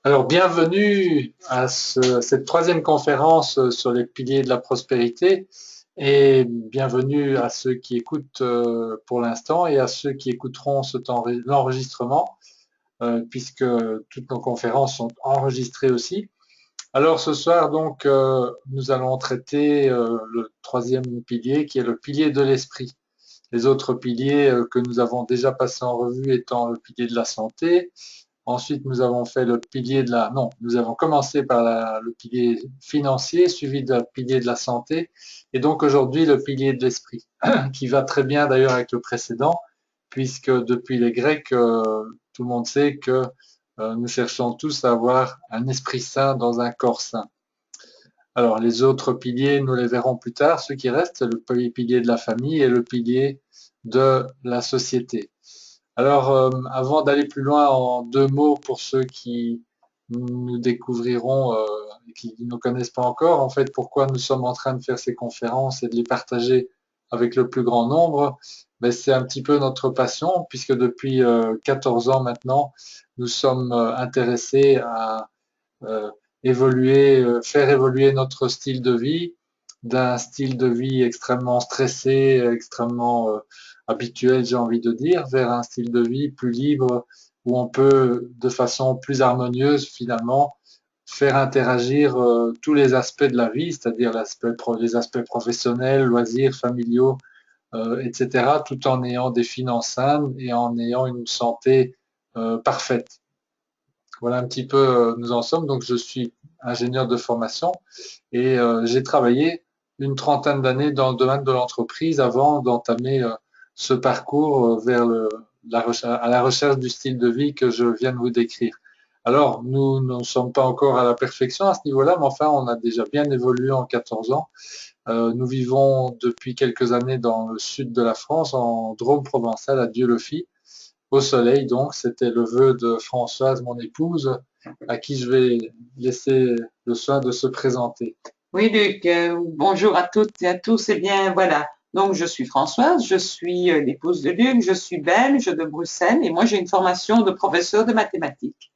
Alors, bienvenue à cette troisième conférence sur les piliers de la prospérité et bienvenue à ceux qui écoutent pour l'instant et à ceux qui écouteront l'enregistrement puisque toutes nos conférences sont enregistrées aussi. Alors ce soir donc nous allons traiter le troisième pilier qui est le pilier de l'esprit. Les autres piliers que nous avons déjà passés en revue étant le pilier de la santé. Ensuite, nous avons fait le pilier de la, non, nous avons commencé par le pilier financier, suivi du pilier de la santé, et donc aujourd'hui le pilier de l'esprit, qui va très bien d'ailleurs avec le précédent, puisque depuis les Grecs, tout le monde sait que nous cherchons tous à avoir un esprit sain dans un corps sain. Alors les autres piliers, nous les verrons plus tard. Ce qui reste, c'est le pilier de la famille et le pilier de la société. Alors, avant d'aller plus loin, en deux mots pour ceux qui nous découvriront et qui ne nous connaissent pas encore, en fait, pourquoi nous sommes en train de faire ces conférences et de les partager avec le plus grand nombre, ben, c'est un petit peu notre passion, puisque depuis 14 ans maintenant, nous sommes intéressés à euh, faire évoluer notre style de vie d'un style de vie extrêmement stressé, extrêmement habituel, j'ai envie de dire, vers un style de vie plus libre où on peut, de façon plus harmonieuse, finalement, faire interagir tous les aspects de la vie, c'est-à-dire les aspects professionnels, loisirs, familiaux, etc., tout en ayant des finances saines et en ayant une santé parfaite. Voilà un petit peu où nous en sommes. Donc, je suis ingénieur de formation et j'ai travaillé une trentaine d'années dans le domaine de l'entreprise avant d'entamer ce parcours vers à la recherche du style de vie que je viens de vous décrire. Alors, nous ne sommes pas encore à la perfection à ce niveau-là, mais enfin, on a déjà bien évolué en 14 ans. Nous vivons depuis quelques années dans le sud de la France, en Drôme provençal, à Dieulefit, au soleil. Donc, c'était le vœu de Françoise, mon épouse, à qui je vais laisser le soin de se présenter. Oui, Luc, bonjour à toutes et à tous. Eh bien, voilà. Donc, je suis Françoise, je suis l'épouse de Luc, je suis belge de Bruxelles et moi, j'ai une formation de professeur de mathématiques.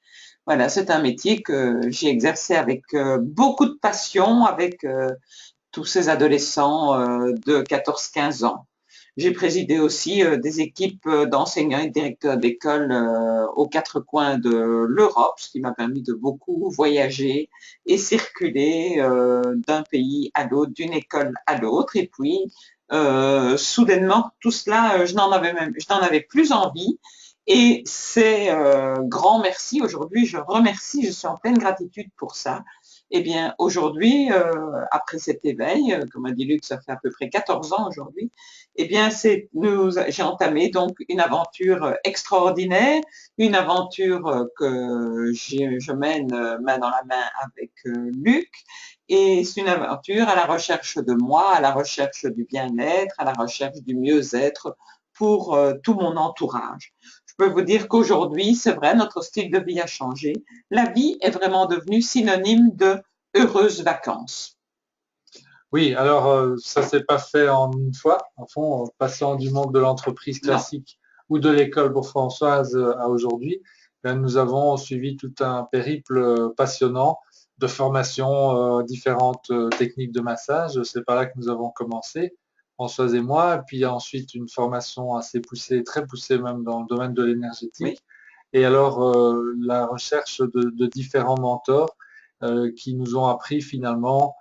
Voilà, c'est un métier que j'ai exercé avec beaucoup de passion, avec tous ces adolescents de 14-15 ans. J'ai présidé aussi des équipes d'enseignants et de directeurs d'école aux quatre coins de l'Europe, ce qui m'a permis de beaucoup voyager et circuler d'un pays à l'autre, d'une école à l'autre. Et puis, soudainement, tout cela, je n'en avais plus envie. Et c'est grand merci. Aujourd'hui, je remercie, je suis en pleine gratitude pour ça. Eh bien, aujourd'hui, après cet éveil, comme a dit Luc, ça fait à peu près 14 ans aujourd'hui, eh bien, j'ai entamé donc une aventure extraordinaire, une aventure que je mène main dans la main avec Luc, et c'est une aventure à la recherche de moi, à la recherche du bien-être, à la recherche du mieux-être pour tout mon entourage. Je peux vous dire qu'aujourd'hui, c'est vrai, notre style de vie a changé. La vie est vraiment devenue synonyme de heureuses vacances. Oui, alors ça s'est pas fait en une fois. En fond, en passant du monde de l'entreprise Non. classique ou de l'école pour Françoise à aujourd'hui, ben, nous avons suivi tout un périple passionnant de formation, différentes techniques de massage. C'est par là que nous avons commencé, Françoise et moi, et puis ensuite une formation assez poussée, très poussée même dans le domaine de Oui. l'énergétique. Et alors la recherche de différents mentors qui nous ont appris finalement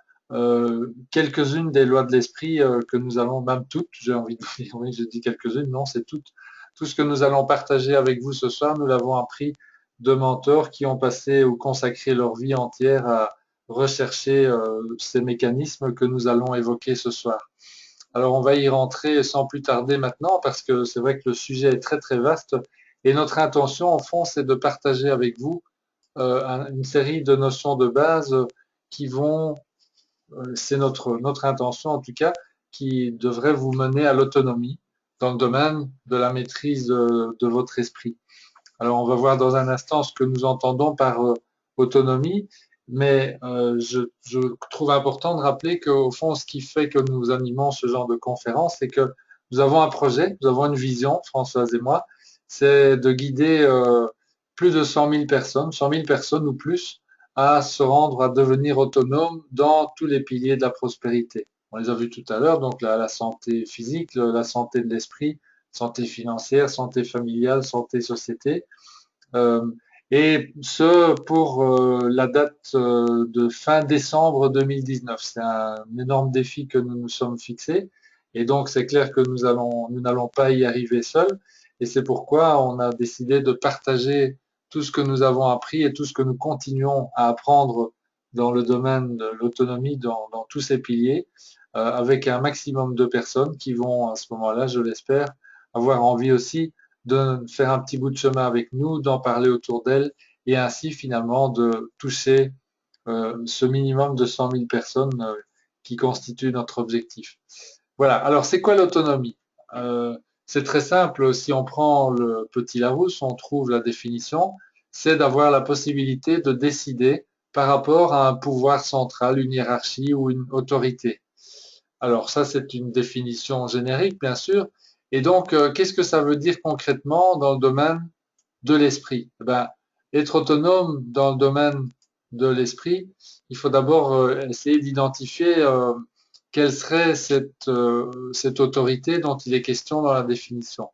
quelques-unes des lois de l'esprit que nous allons, même toutes, j'ai envie de dire, oui, je dis quelques-unes, non, c'est toutes. Tout ce que nous allons partager avec vous ce soir, nous l'avons appris de mentors qui ont passé ou consacré leur vie entière à rechercher ces mécanismes que nous allons évoquer ce soir. Alors, on va y rentrer sans plus tarder maintenant parce que c'est vrai que le sujet est très très vaste et notre intention, en fond, c'est de partager avec vous une série de notions de base qui vont c'est notre intention en tout cas, qui devrait vous mener à l'autonomie dans le domaine de la maîtrise de votre esprit. Alors, on va voir dans un instant ce que nous entendons par autonomie, mais je trouve important de rappeler qu'au fond, ce qui fait que nous animons ce genre de conférence, c'est que nous avons un projet, nous avons une vision, Françoise et moi, c'est de guider plus de 100 000 personnes ou plus à se rendre, à devenir autonomes dans tous les piliers de la prospérité. On les a vus tout à l'heure, donc la santé physique, la santé de l'esprit, santé financière, santé familiale, santé société. Euh, et ce, pour la date de fin décembre 2019. C'est un énorme défi que nous nous sommes fixés. Et donc, c'est clair que nous n'allons pas y arriver seuls. Et c'est pourquoi on a décidé de partager tout ce que nous avons appris et tout ce que nous continuons à apprendre dans le domaine de l'autonomie, dans tous ces piliers, avec un maximum de personnes qui vont, à ce moment-là, je l'espère, avoir envie aussi de faire un petit bout de chemin avec nous, d'en parler autour d'elle et ainsi finalement de toucher ce minimum de 100 000 personnes qui constitue notre objectif. Voilà, alors c'est quoi l'autonomie? C'est très simple, si on prend le petit Larousse, on trouve la définition, c'est d'avoir la possibilité de décider par rapport à un pouvoir central, une hiérarchie ou une autorité. Alors ça, c'est une définition générique, bien sûr. Et donc, qu'est-ce que ça veut dire concrètement dans le domaine de l'esprit? Eh ben, être autonome dans le domaine de l'esprit, il faut d'abord essayer d'identifier quelle serait cette autorité dont il est question dans la définition.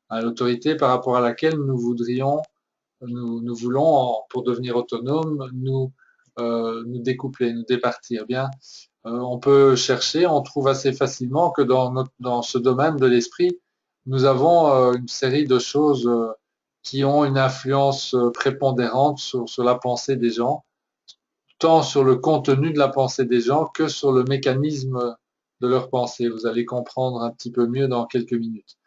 L'autorité par rapport à laquelle nous voulons, pour devenir autonome, nous découpler, nous départir. Bien, on peut chercher, on trouve assez facilement que dans ce domaine de l'esprit, nous avons une série de choses qui ont une influence prépondérante sur la pensée des gens, tant sur le contenu de la pensée des gens que sur le mécanisme de leur pensée. Vous allez comprendre un petit peu mieux dans quelques minutes.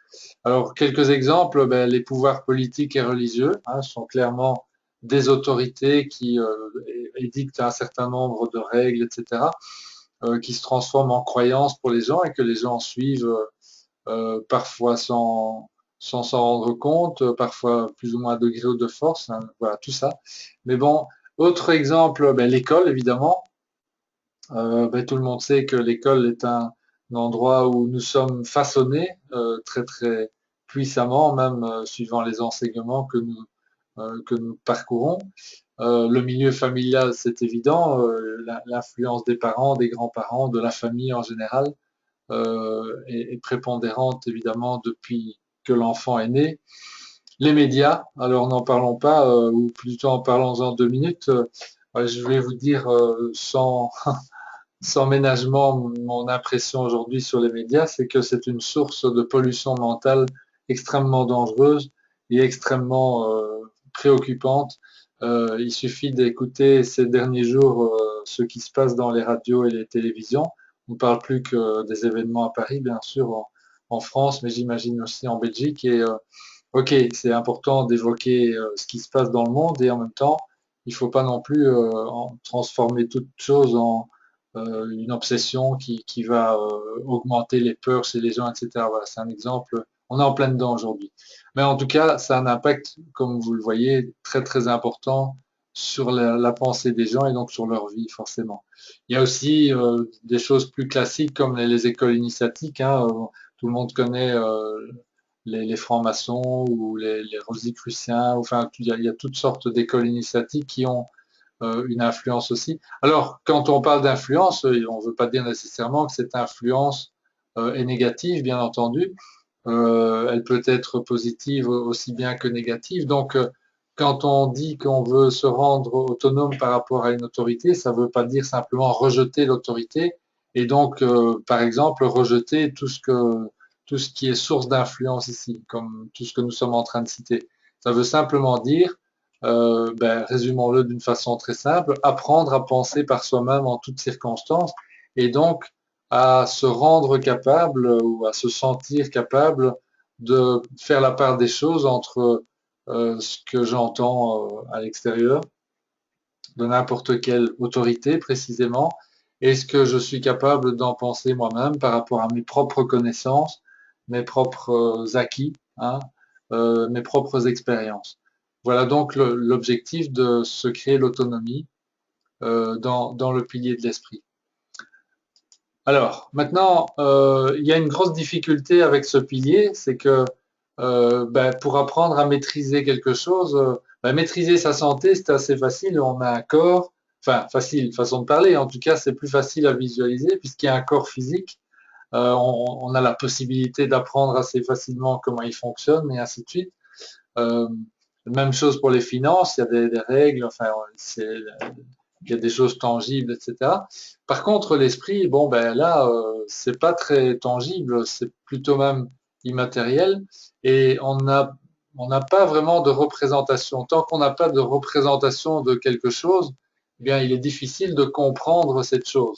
Alors, quelques exemples, ben, les pouvoirs politiques et religieux sont clairement des autorités qui édictent un certain nombre de règles, etc., qui se transforment en croyances pour les gens et que les gens suivent parfois sans s'en rendre compte, parfois plus ou moins à degré de force, voilà, tout ça. Mais bon, autre exemple, ben, l'école, évidemment. Ben, tout le monde sait que l'école est un endroit où nous sommes façonnés très très puissamment, même suivant les enseignements que nous parcourons. Le milieu familial, c'est évident, l'influence des parents, des grands-parents, de la famille en général est prépondérante évidemment depuis que l'enfant est né. Les médias, alors n'en parlons pas, ou plutôt en parlons-en 2 minutes. Je vais vous dire sans ménagement, mon impression aujourd'hui sur les médias, c'est que c'est une source de pollution mentale extrêmement dangereuse et extrêmement préoccupante. Il suffit d'écouter ces derniers jours ce qui se passe dans les radios et les télévisions. On ne parle plus que des événements à Paris, bien sûr, en France, mais j'imagine aussi en Belgique. Et ok, c'est important d'évoquer ce qui se passe dans le monde et en même temps, il ne faut pas non plus transformer toute chose en une obsession qui va augmenter les peurs chez les gens, etc. Voilà, c'est un exemple. On est en plein dedans aujourd'hui. Mais en tout cas, ça a un impact, comme vous le voyez, très très important sur la pensée des gens et donc sur leur vie, forcément. Il y a aussi des choses plus classiques comme les écoles initiatiques. Tout le monde connaît les francs-maçons ou les rosicruciens. Enfin, il y a toutes sortes d'écoles initiatiques qui ont une influence aussi. Alors, quand on parle d'influence, on ne veut pas dire nécessairement que cette influence est négative, bien entendu. Elle peut être positive aussi bien que négative. Donc, quand on dit qu'on veut se rendre autonome par rapport à une autorité, ça ne veut pas dire simplement rejeter l'autorité et donc, par exemple, rejeter tout ce qui est source d'influence ici, comme tout ce que nous sommes en train de citer. Ça veut simplement dire ben, résumons-le d'une façon très simple, apprendre à penser par soi-même en toutes circonstances et donc à se rendre capable ou à se sentir capable de faire la part des choses entre ce que j'entends à l'extérieur de n'importe quelle autorité précisément et ce que je suis capable d'en penser moi-même par rapport à mes propres connaissances, mes propres acquis, mes propres expériences. Voilà donc l'objectif de se créer l'autonomie dans le pilier de l'esprit. Alors, maintenant, il y a une grosse difficulté avec ce pilier, c'est que ben, pour apprendre à maîtriser quelque chose, Ben, maîtriser sa santé, c'est assez facile. On a un corps, enfin facile, façon de parler. En tout cas, c'est plus facile à visualiser puisqu'il y a un corps physique. On a la possibilité d'apprendre assez facilement comment il fonctionne et ainsi de suite. Euh, Même chose pour les finances, il y a des règles, enfin, il y a des choses tangibles, etc. Par contre, l'esprit, bon, ben là, c'est pas très tangible, c'est plutôt même immatériel, et on n'a pas vraiment de représentation. Tant qu'on n'a pas de représentation de quelque chose, eh bien, il est difficile de comprendre cette chose.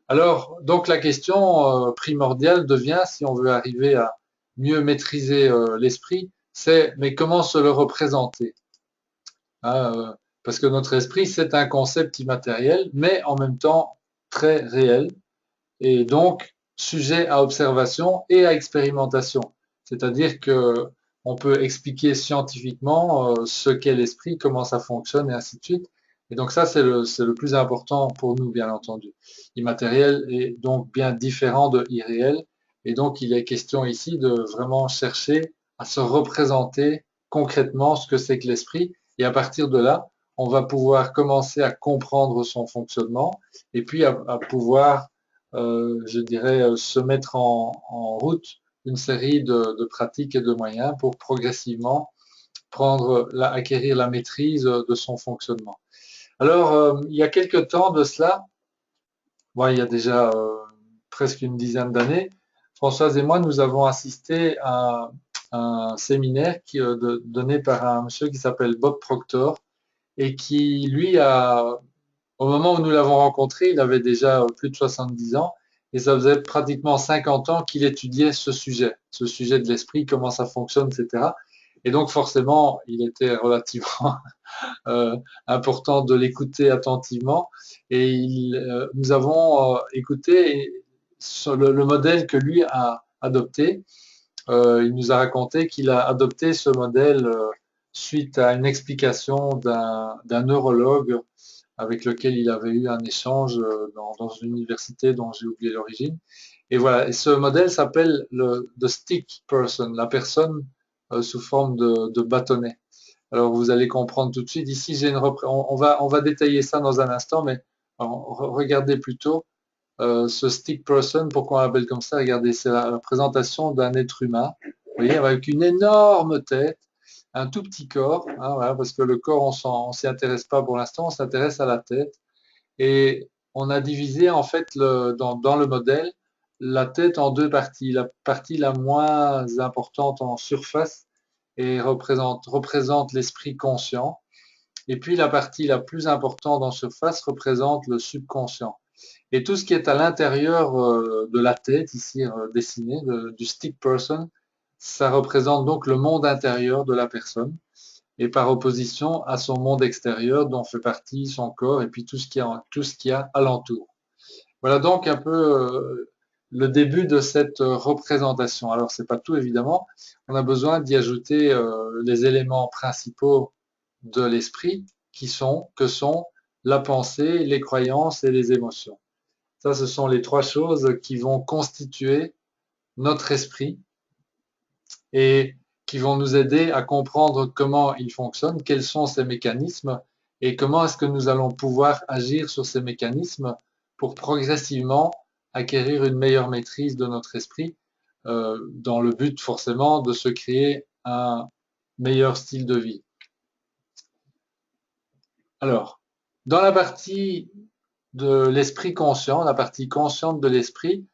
Alors, donc la question primordiale devient, si on veut arriver à mieux maîtriser l'esprit, c'est mais comment se le représenter? Hein, parce que notre esprit, c'est un concept immatériel, mais en même temps très réel, et donc sujet à observation et à expérimentation. C'est-à-dire que on peut expliquer scientifiquement ce qu'est l'esprit, comment ça fonctionne, et ainsi de suite. Et donc ça, c'est le plus important pour nous, bien entendu. Immatériel est donc bien différent de irréel. Et donc, il est question ici de vraiment chercher à se représenter concrètement ce que c'est que l'esprit. Et à partir de là, on va pouvoir commencer à comprendre son fonctionnement et puis à pouvoir, je dirais, se mettre en route une série de pratiques et de moyens pour progressivement acquérir la maîtrise de son fonctionnement. Alors, il y a quelque temps de cela, bon, il y a déjà presque une dizaine d'années, Françoise et moi, nous avons assisté à un séminaire donné par un monsieur qui s'appelle Bob Proctor et qui, lui, au moment où nous l'avons rencontré, il avait déjà plus de 70 ans et ça faisait pratiquement 50 ans qu'il étudiait ce sujet de l'esprit, comment ça fonctionne, etc. Et donc forcément, il était relativement euh, important de l'écouter attentivement. Et nous avons écouté sur le modèle que lui a adopté. Il nous a raconté qu'il a adopté ce modèle suite à une explication d'un neurologue avec lequel il avait eu un échange dans une université dont j'ai oublié l'origine. Et voilà, et ce modèle s'appelle le the stick person, la personne sous forme de bâtonnet. Alors vous allez comprendre tout de suite. Ici, on va détailler ça dans un instant, mais regardez plutôt ce stick person, pourquoi on l'appelle comme ça? Regardez, c'est la présentation d'un être humain, vous voyez, avec une énorme tête, un tout petit corps, hein, voilà, parce que le corps, on s'y intéresse pas pour l'instant, on s'intéresse à la tête. Et on a divisé en fait dans le modèle la tête en deux parties. La partie la moins importante en surface représente l'esprit conscient. Et puis la partie la plus importante en surface représente le subconscient. Et tout ce qui est à l'intérieur de la tête, ici dessiné, du stick person, ça représente donc le monde intérieur de la personne et par opposition à son monde extérieur dont fait partie son corps et puis tout ce qu'il y a alentour. Voilà donc un peu le début de cette représentation. Alors c'est pas tout évidemment, on a besoin d'y ajouter les éléments principaux de l'esprit que sont la pensée, les croyances et les émotions. Ça, ce sont les trois choses qui vont constituer notre esprit et qui vont nous aider à comprendre comment il fonctionne, quels sont ces mécanismes et comment est-ce que nous allons pouvoir agir sur ces mécanismes pour progressivement acquérir une meilleure maîtrise de notre esprit dans le but forcément de se créer un meilleur style de vie. Alors, dans la partie de l'esprit conscient, la partie consciente de l'esprit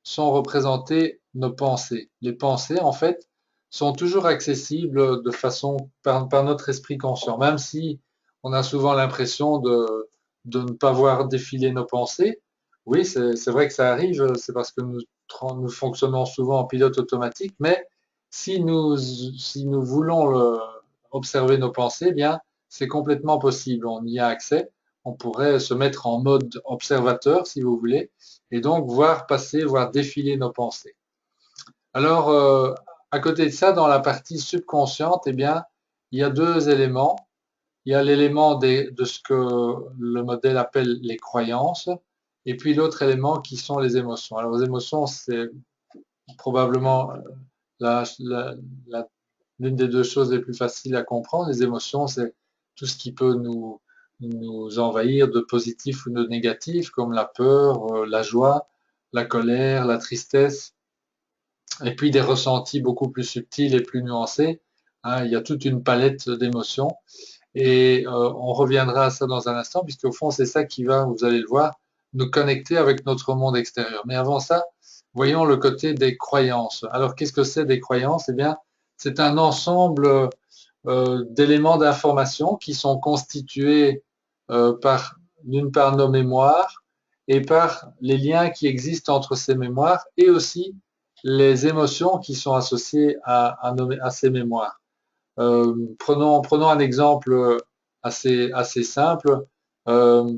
sont représentées nos pensées. Les pensées, en fait, sont toujours accessibles de façon par notre esprit conscient, même si on a souvent l'impression de ne pas voir défiler nos pensées. Oui, c'est vrai que ça arrive, c'est parce que nous fonctionnons souvent en pilote automatique, mais si nous voulons observer nos pensées, eh bien, c'est complètement possible. On y a accès. On pourrait se mettre en mode observateur, si vous voulez, et donc voir passer, voir défiler nos pensées. Alors, à côté de ça, dans la partie subconsciente, eh bien, il y a deux éléments. Il y a l'élément de ce que le modèle appelle les croyances, et puis l'autre élément qui sont les émotions. Alors, les émotions, c'est probablement la, la, la l'une des deux choses les plus faciles à comprendre. Les émotions, c'est tout ce qui peut nous envahir de positif ou de négatif, comme la peur, la joie, la colère, la tristesse, et puis des ressentis beaucoup plus subtils et plus nuancés. Hein, il y a toute une palette d'émotions. Et on reviendra à ça dans un instant, puisqu'au fond, c'est ça qui va, vous allez le voir, nous connecter avec notre monde extérieur. Mais avant ça, voyons le côté des croyances. Alors, qu'est-ce que c'est des croyances? Eh bien, c'est un ensemble d'éléments d'information qui sont constitués par, d'une part, nos mémoires et par les liens qui existent entre ces mémoires et aussi les émotions qui sont associées à ces mémoires. Prenons un exemple assez simple. Euh,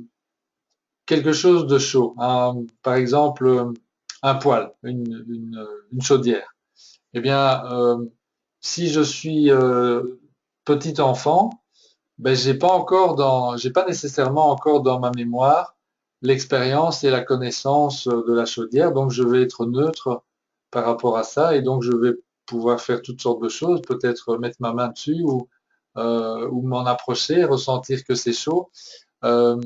Quelque chose de chaud, par exemple un poêle, une chaudière. Eh bien, si je suis petit enfant, ben j'ai pas nécessairement encore dans ma mémoire l'expérience et la connaissance de la chaudière, donc je vais être neutre par rapport à ça, et donc je vais pouvoir faire toutes sortes de choses, peut-être mettre ma main dessus ou m'en approcher, ressentir que c'est chaud. Euh,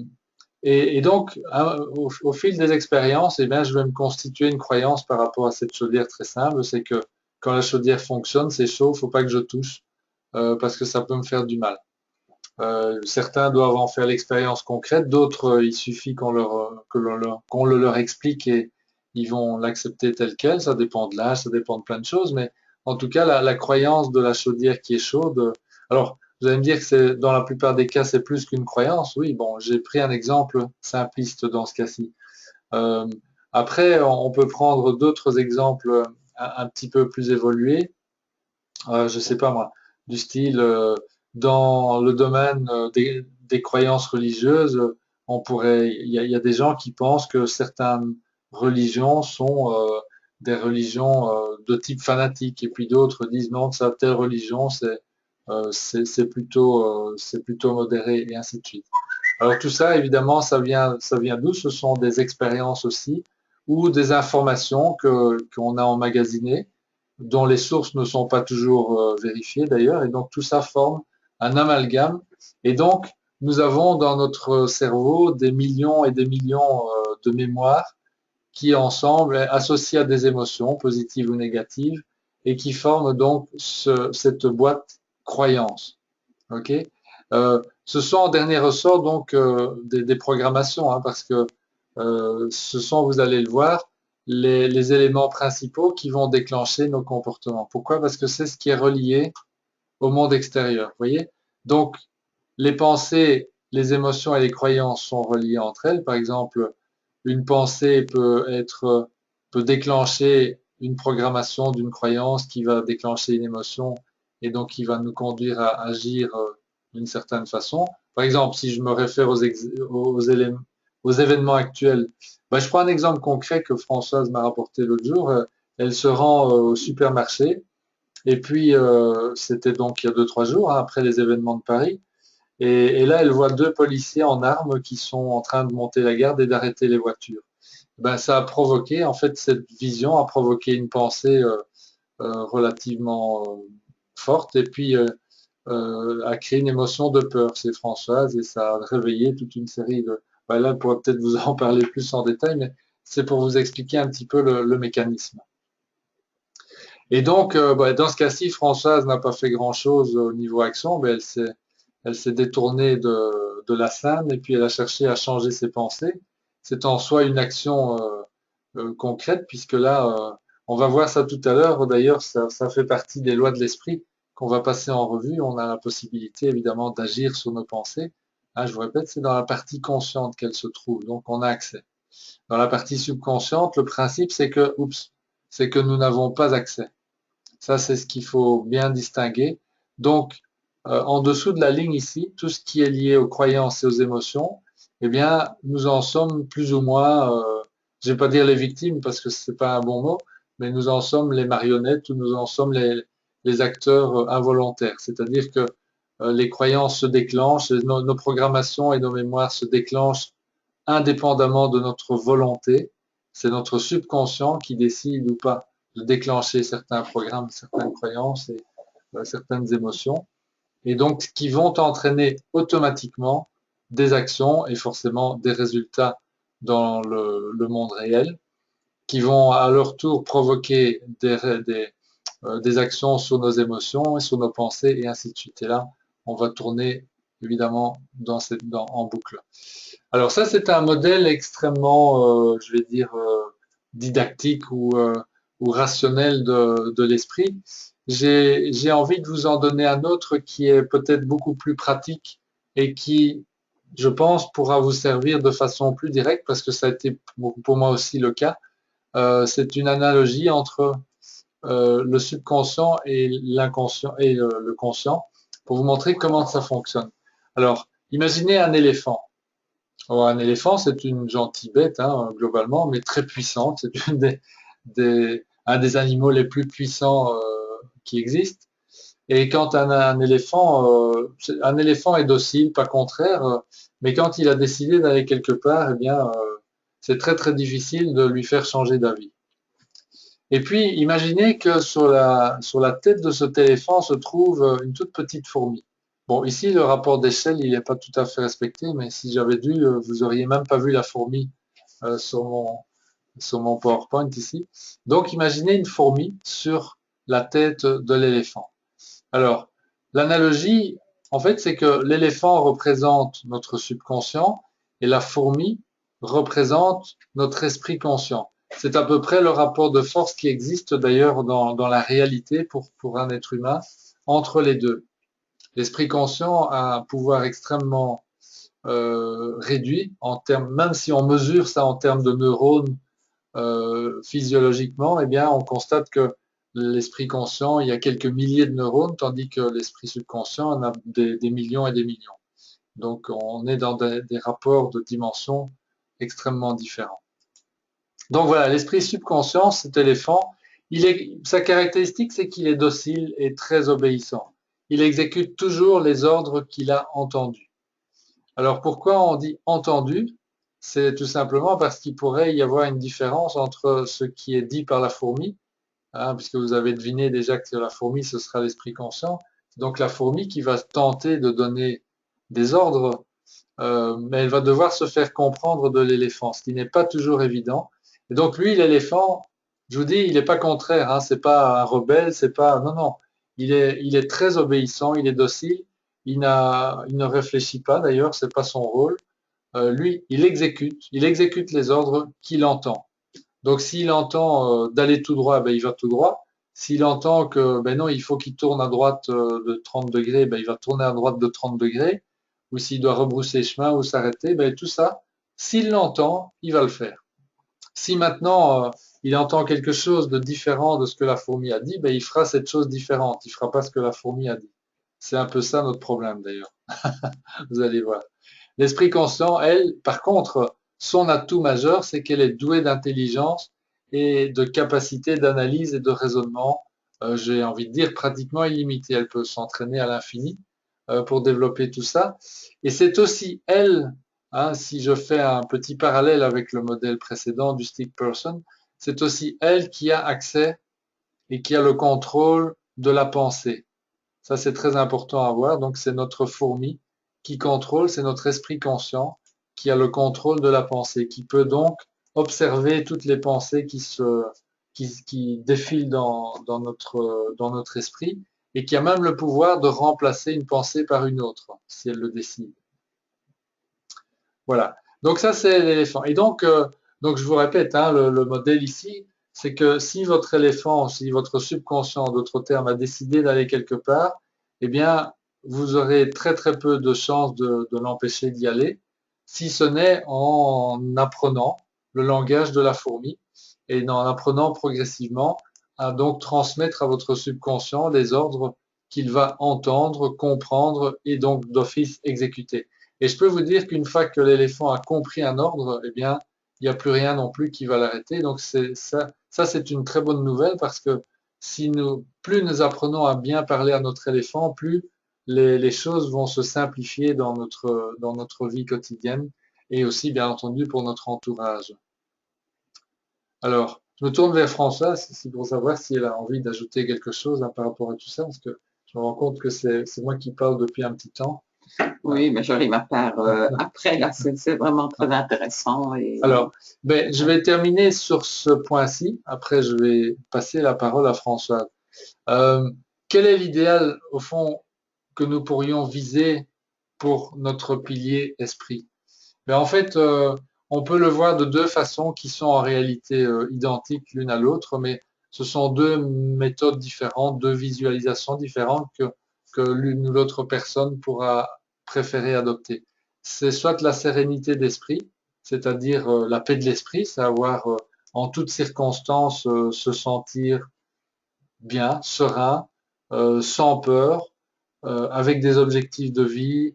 et donc, hein, au fil des expériences, eh bien, je vais me constituer une croyance par rapport à cette chaudière très simple, c'est que quand la chaudière fonctionne, c'est chaud, faut pas que je touche parce que ça peut me faire du mal. Certains doivent en faire l'expérience concrète, d'autres, il suffit qu'on le leur explique et ils vont l'accepter tel quel. Ça dépend de l'âge, ça dépend de plein de choses, mais en tout cas, la croyance de la chaudière qui est chaude. Alors, vous allez me dire que c'est, dans la plupart des cas, c'est plus qu'une croyance. Oui, bon, j'ai pris un exemple simpliste dans ce cas-ci. Euh, Après, on peut prendre d'autres exemples un petit peu plus évolués. Je sais pas moi, du style dans le domaine des croyances religieuses, il y a des gens qui pensent que certaines religions sont des religions de type fanatique, et puis d'autres disent non, ça, telle religion, c'est plutôt modéré, et ainsi de suite. Alors tout ça, évidemment, ça vient d'où? Ce sont des expériences aussi, ou des informations qu'on a emmagasinées, dont les sources ne sont pas toujours vérifiées d'ailleurs, et donc tout ça forme un amalgame. Et donc, nous avons dans notre cerveau des millions et des millions de mémoires qui ensemble, associés à des émotions, positives ou négatives, et qui forment donc cette boîte croyance. Ok. Ce sont en dernier ressort donc des programmations, hein, parce que ce sont, vous allez le voir, les éléments principaux qui vont déclencher nos comportements. Pourquoi? Parce que c'est ce qui est relié au monde extérieur. Vous voyez? Donc, les pensées, les émotions et les croyances sont reliées entre elles. Par exemple, une pensée peut déclencher une programmation d'une croyance qui va déclencher une émotion et donc qui va nous conduire à agir d'une certaine façon. Par exemple, si je me réfère aux événements actuels, ben, je prends un exemple concret que Françoise m'a rapporté l'autre jour. Elle se rend au supermarché et puis c'était donc il y a 2, 3 jours, hein, après les événements de Paris. Et là, elle voit deux policiers en armes qui sont en train de monter la garde et d'arrêter les voitures. Ben, ça a provoqué, en fait, cette vision a provoqué une pensée relativement forte et puis a créé une émotion de peur chez Françoise et ça a réveillé toute une série de... Ben là, elle pourrait peut-être vous en parler plus en détail, mais c'est pour vous expliquer un petit peu le mécanisme. Et donc, ben, dans ce cas-ci, Françoise n'a pas fait grand-chose au niveau action, mais elle s'est détournée de la scène et puis elle a cherché à changer ses pensées. C'est en soi une action concrète, puisque là, on va voir ça tout à l'heure. D'ailleurs, ça fait partie des lois de l'esprit qu'on va passer en revue. On a la possibilité, évidemment, d'agir sur nos pensées. Hein, je vous répète, c'est dans la partie consciente qu'elle se trouve, donc on a accès. Dans la partie subconsciente, le principe, c'est que nous n'avons pas accès. Ça, c'est ce qu'il faut bien distinguer. Donc, en dessous de la ligne ici, tout ce qui est lié aux croyances et aux émotions, eh bien, nous en sommes plus ou moins, je ne vais pas dire les victimes parce que c'est pas un bon mot, mais nous en sommes les marionnettes ou nous en sommes les acteurs involontaires. C'est-à-dire que les croyances se déclenchent, nos programmations et nos mémoires se déclenchent indépendamment de notre volonté. C'est notre subconscient qui décide ou pas de déclencher certains programmes, certaines croyances. certaines émotions, et donc qui vont entraîner automatiquement des actions et forcément des résultats dans le monde réel, qui vont à leur tour provoquer des actions sur nos émotions et sur nos pensées et ainsi de suite. Et là, on va tourner évidemment en boucle. Alors ça, c'est un modèle extrêmement, je vais dire, didactique ou rationnel de l'esprit. J'ai envie de vous en donner un autre qui est peut-être beaucoup plus pratique et qui, je pense, pourra vous servir de façon plus directe parce que ça a été pour moi aussi le cas. C'est une analogie entre le subconscient et l'inconscient et le conscient pour vous montrer comment ça fonctionne. Alors, imaginez un éléphant. Alors, un éléphant, c'est une gentille bête, hein, globalement, mais très puissante. C'est un des animaux les plus puissants qui existent. Et quand un éléphant est docile, pas contraire, mais quand il a décidé d'aller quelque part, eh bien, c'est très très difficile de lui faire changer d'avis. Et puis, imaginez que sur la tête de cet éléphant se trouve une toute petite fourmi. Bon, ici, le rapport d'échelle, il n'est pas tout à fait respecté, mais si j'avais dû, vous auriez même pas vu la fourmi sur mon PowerPoint ici. Donc, imaginez une fourmi sur la tête de l'éléphant. Alors, l'analogie, en fait, c'est que l'éléphant représente notre subconscient et la fourmi représente notre esprit conscient. C'est à peu près le rapport de force qui existe d'ailleurs dans la réalité pour un être humain entre les deux. L'esprit conscient a un pouvoir extrêmement réduit en termes, même si on mesure ça en termes de neurones physiologiquement, eh bien, on constate que l'esprit conscient, il y a quelques milliers de neurones, tandis que l'esprit subconscient en a des millions et des millions. Donc, on est dans des rapports de dimensions extrêmement différents. Donc voilà, l'esprit subconscient, cet éléphant, sa caractéristique, c'est qu'il est docile et très obéissant. Il exécute toujours les ordres qu'il a entendus. Alors pourquoi on dit entendu? C'est tout simplement parce qu'il pourrait y avoir une différence entre ce qui est dit par la fourmi, hein, puisque vous avez deviné déjà que la fourmi, ce sera l'esprit conscient. Donc la fourmi qui va tenter de donner des ordres, mais elle va devoir se faire comprendre de l'éléphant, ce qui n'est pas toujours évident. Et donc lui, l'éléphant, je vous dis, il n'est pas contraire, hein, c'est pas un rebelle, c'est pas, non, non, il est très obéissant, il est docile, il ne réfléchit pas d'ailleurs, c'est pas son rôle. Lui, il exécute les ordres qu'il entend. Donc s'il entend d'aller tout droit, ben, il va tout droit. S'il entend que ben non, il faut qu'il tourne à droite de 30 degrés, ben, il va tourner à droite de 30 degrés. Ou s'il doit rebrousser chemin ou s'arrêter, ben, tout ça, s'il l'entend, il va le faire. Si maintenant il entend quelque chose de différent de ce que la fourmi a dit, ben, il fera cette chose différente. Il fera pas ce que la fourmi a dit. C'est un peu ça notre problème d'ailleurs. Vous allez voir. L'esprit conscient, elle, par contre, son atout majeur, c'est qu'elle est douée d'intelligence et de capacité d'analyse et de raisonnement, j'ai envie de dire pratiquement illimitée. Elle peut s'entraîner à l'infini pour développer tout ça. Et c'est aussi elle, hein, si je fais un petit parallèle avec le modèle précédent du stick person, c'est aussi elle qui a accès et qui a le contrôle de la pensée. Ça, c'est très important à voir. Donc, c'est notre fourmi qui contrôle, c'est notre esprit conscient qui a le contrôle de la pensée, qui peut donc observer toutes les pensées qui défilent dans notre esprit et qui a même le pouvoir de remplacer une pensée par une autre, si elle le décide. Voilà. Donc ça, c'est l'éléphant. Et donc je vous répète, hein, le modèle ici, c'est que si votre éléphant, si votre subconscient, en d'autres termes, a décidé d'aller quelque part, eh bien, vous aurez très très peu de chances de l'empêcher d'y aller, si ce n'est en apprenant le langage de la fourmi et en apprenant progressivement à donc transmettre à votre subconscient les ordres qu'il va entendre, comprendre et donc d'office exécuter. Et je peux vous dire qu'une fois que l'éléphant a compris un ordre, eh bien, il n'y a plus rien non plus qui va l'arrêter. Donc ça c'est une très bonne nouvelle parce que plus nous apprenons à bien parler à notre éléphant, plus les choses vont se simplifier dans notre vie quotidienne et aussi, bien entendu, pour notre entourage. Alors, je me tourne vers Françoise, c'est pour savoir si elle a envie d'ajouter quelque chose hein, par rapport à tout ça, parce que Je me rends compte que c'est moi qui parle depuis un petit temps. Oui, mais je lis ma part après, là, c'est vraiment très intéressant. Et... Alors, ben, je vais terminer sur ce point-ci. Après, je vais passer la parole à Françoise. Euh, Quel est l'idéal, au fond, que nous pourrions viser pour notre pilier esprit? Ben, en fait, on peut le voir de deux façons qui sont en réalité identiques l'une à l'autre, mais ce sont deux méthodes différentes, deux visualisations différentes que l'une ou l'autre personne pourra préférer adopter. C'est soit la sérénité d'esprit, c'est-à-dire la paix de l'esprit, c'est avoir en toutes circonstances se sentir bien, serein, sans peur, avec des objectifs de vie,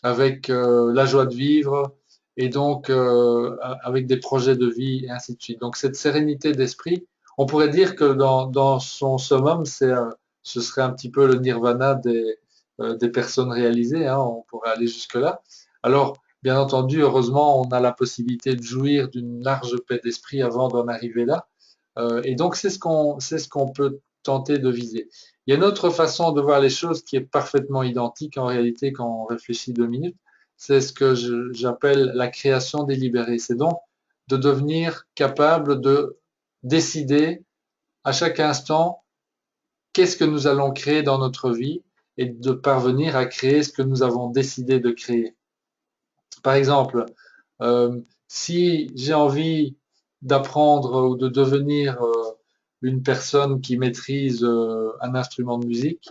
avec la joie de vivre et donc avec des projets de vie et ainsi de suite. Donc cette sérénité d'esprit, on pourrait dire que dans son summum, ce serait un petit peu le nirvana des personnes réalisées, hein, on pourrait aller jusque-là. Alors, bien entendu, heureusement, on a la possibilité de jouir d'une large paix d'esprit avant d'en arriver là. Et donc, c'est ce qu'on peut tenter de viser. Il y a une autre façon de voir les choses qui est parfaitement identique en réalité quand on réfléchit 2 minutes. C'est ce que j'appelle la création délibérée. C'est donc de devenir capable de décider à chaque instant qu'est-ce que nous allons créer dans notre vie et de parvenir à créer ce que nous avons décidé de créer. Par exemple, si j'ai envie d'apprendre ou de devenir une personne qui maîtrise un instrument de musique,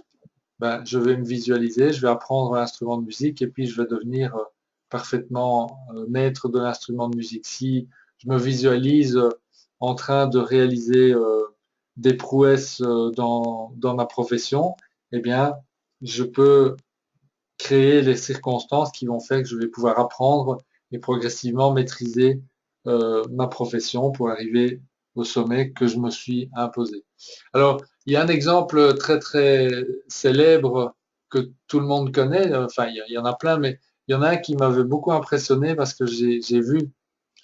ben, je vais me visualiser, je vais apprendre un instrument de musique et puis je vais devenir parfaitement maître de l'instrument de musique. Si je me visualise en train de réaliser des prouesses dans ma profession, eh bien, je peux créer les circonstances qui vont faire que je vais pouvoir apprendre et progressivement maîtriser ma profession pour arriver au sommet que je me suis imposé. Alors, il y a un exemple très très célèbre que tout le monde connaît, enfin il y en a plein, mais il y en a un qui m'avait beaucoup impressionné parce que j'ai vu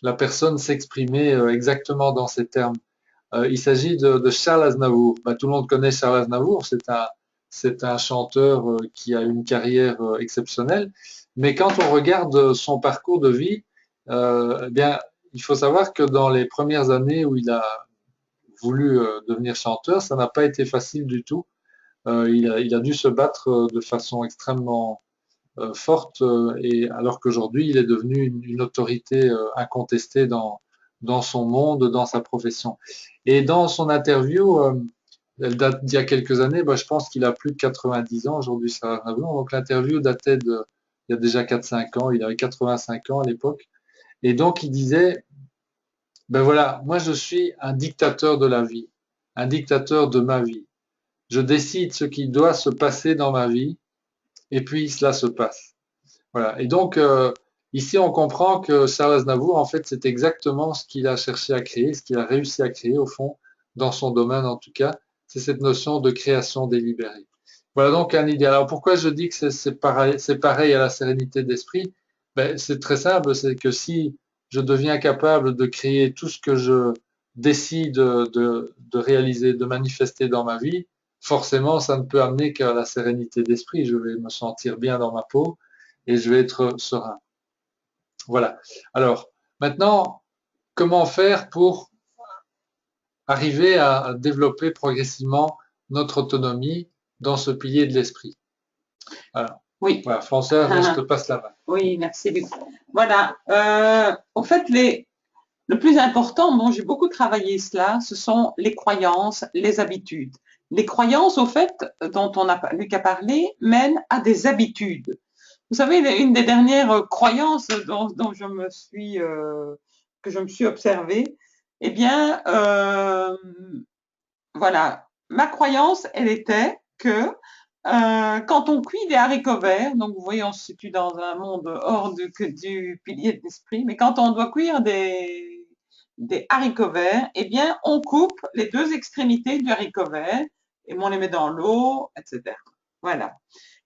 la personne s'exprimer exactement dans ces termes. Il s'agit de Charles Aznavour. Ben, tout le monde connaît Charles Aznavour, c'est un chanteur qui a une carrière exceptionnelle, mais quand on regarde son parcours de vie, eh bien, il faut savoir que dans les premières années où il a voulu devenir chanteur, ça n'a pas été facile du tout. Il a dû se battre de façon extrêmement forte, et alors qu'aujourd'hui, il est devenu une autorité incontestée dans son monde, dans sa profession. Et dans son interview, elle date d'il y a quelques années, bah, je pense qu'il a plus de 90 ans aujourd'hui, Sarah Aznavour. Donc l'interview datait il y a déjà 4-5 ans, il avait 85 ans à l'époque. Et donc il disait, ben voilà, moi je suis un dictateur de la vie, un dictateur de ma vie. Je décide ce qui doit se passer dans ma vie, et puis cela se passe. Voilà. Et donc, ici, on comprend que Charles Aznavour, en fait, c'est exactement ce qu'il a cherché à créer, ce qu'il a réussi à créer, au fond, dans son domaine en tout cas, c'est cette notion de création délibérée. Voilà donc un idéal. Alors, pourquoi je dis que c'est pareil à la sérénité d'esprit? Ben, c'est très simple, c'est que si je deviens capable de créer tout ce que je décide de réaliser, de manifester dans ma vie, forcément, ça ne peut amener qu'à la sérénité d'esprit. Je vais me sentir bien dans ma peau et je vais être serein. Voilà. Alors, maintenant, comment faire pour arriver à développer progressivement notre autonomie dans ce pilier de l'esprit? Alors, Oui. voilà, François, je te passe la main. Oui, merci Luc. Voilà. En fait, le plus important, bon, j'ai beaucoup travaillé cela, ce sont les croyances, les habitudes. Les croyances, au fait, dont Luc a parlé, mènent à des habitudes. Vous savez, une des dernières croyances dont que je me suis observée, eh bien, voilà, ma croyance, elle était que quand on cuit des haricots verts, donc vous voyez, on se situe dans un monde hors du pilier de l'esprit, mais quand on doit cuire des haricots verts, eh bien, on coupe les deux extrémités du haricot vert et on les met dans l'eau, etc. Voilà.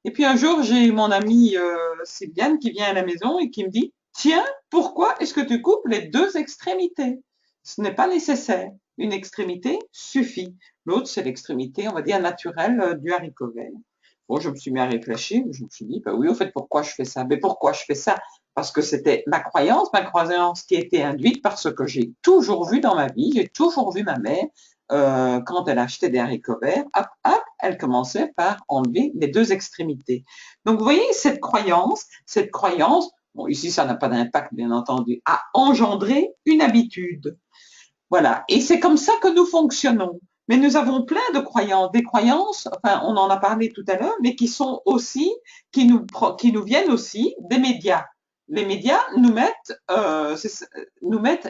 Et puis un jour, j'ai mon amie Sylviane qui vient à la maison et qui me dit, tiens, pourquoi est-ce que tu coupes les deux extrémités? Ce n'est pas nécessaire. Une extrémité suffit. L'autre, c'est l'extrémité, on va dire, naturelle du haricot vert. Bon, je me suis mis à réfléchir, je me suis dit, bah oui, au fait, pourquoi je fais ça? Mais pourquoi je fais ça? Parce que c'était ma croyance qui a été induite par ce que j'ai toujours vu dans ma vie. J'ai toujours vu ma mère, quand elle achetait des haricots verts, hop, hop, elle commençait par enlever les deux extrémités. Donc, vous voyez, cette croyance, bon, ici, ça n'a pas d'impact, bien entendu, a engendré une habitude. Voilà. Et c'est comme ça que nous fonctionnons. Mais nous avons plein de croyances, des croyances, enfin, on en a parlé tout à l'heure, mais qui sont aussi, qui nous viennent aussi des médias. Les médias nous mettent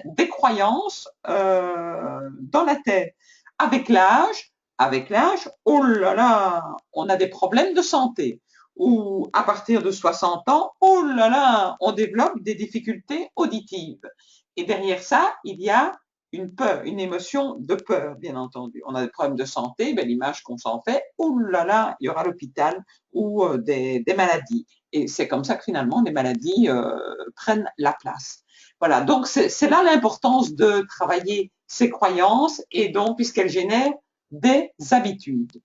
des croyances dans la tête. Avec l'âge, oh là là, on a des problèmes de santé. Ou à partir de 60 ans, oh là là, on développe des difficultés auditives. Et derrière ça, il y a une peur, une émotion de peur, bien entendu. On a des problèmes de santé, ben, l'image qu'on s'en fait, oh là là, il y aura l'hôpital ou des maladies. Et c'est comme ça que finalement les maladies prennent la place. Voilà, donc c'est là l'importance de travailler ces croyances et donc puisqu'elles génèrent des habitudes.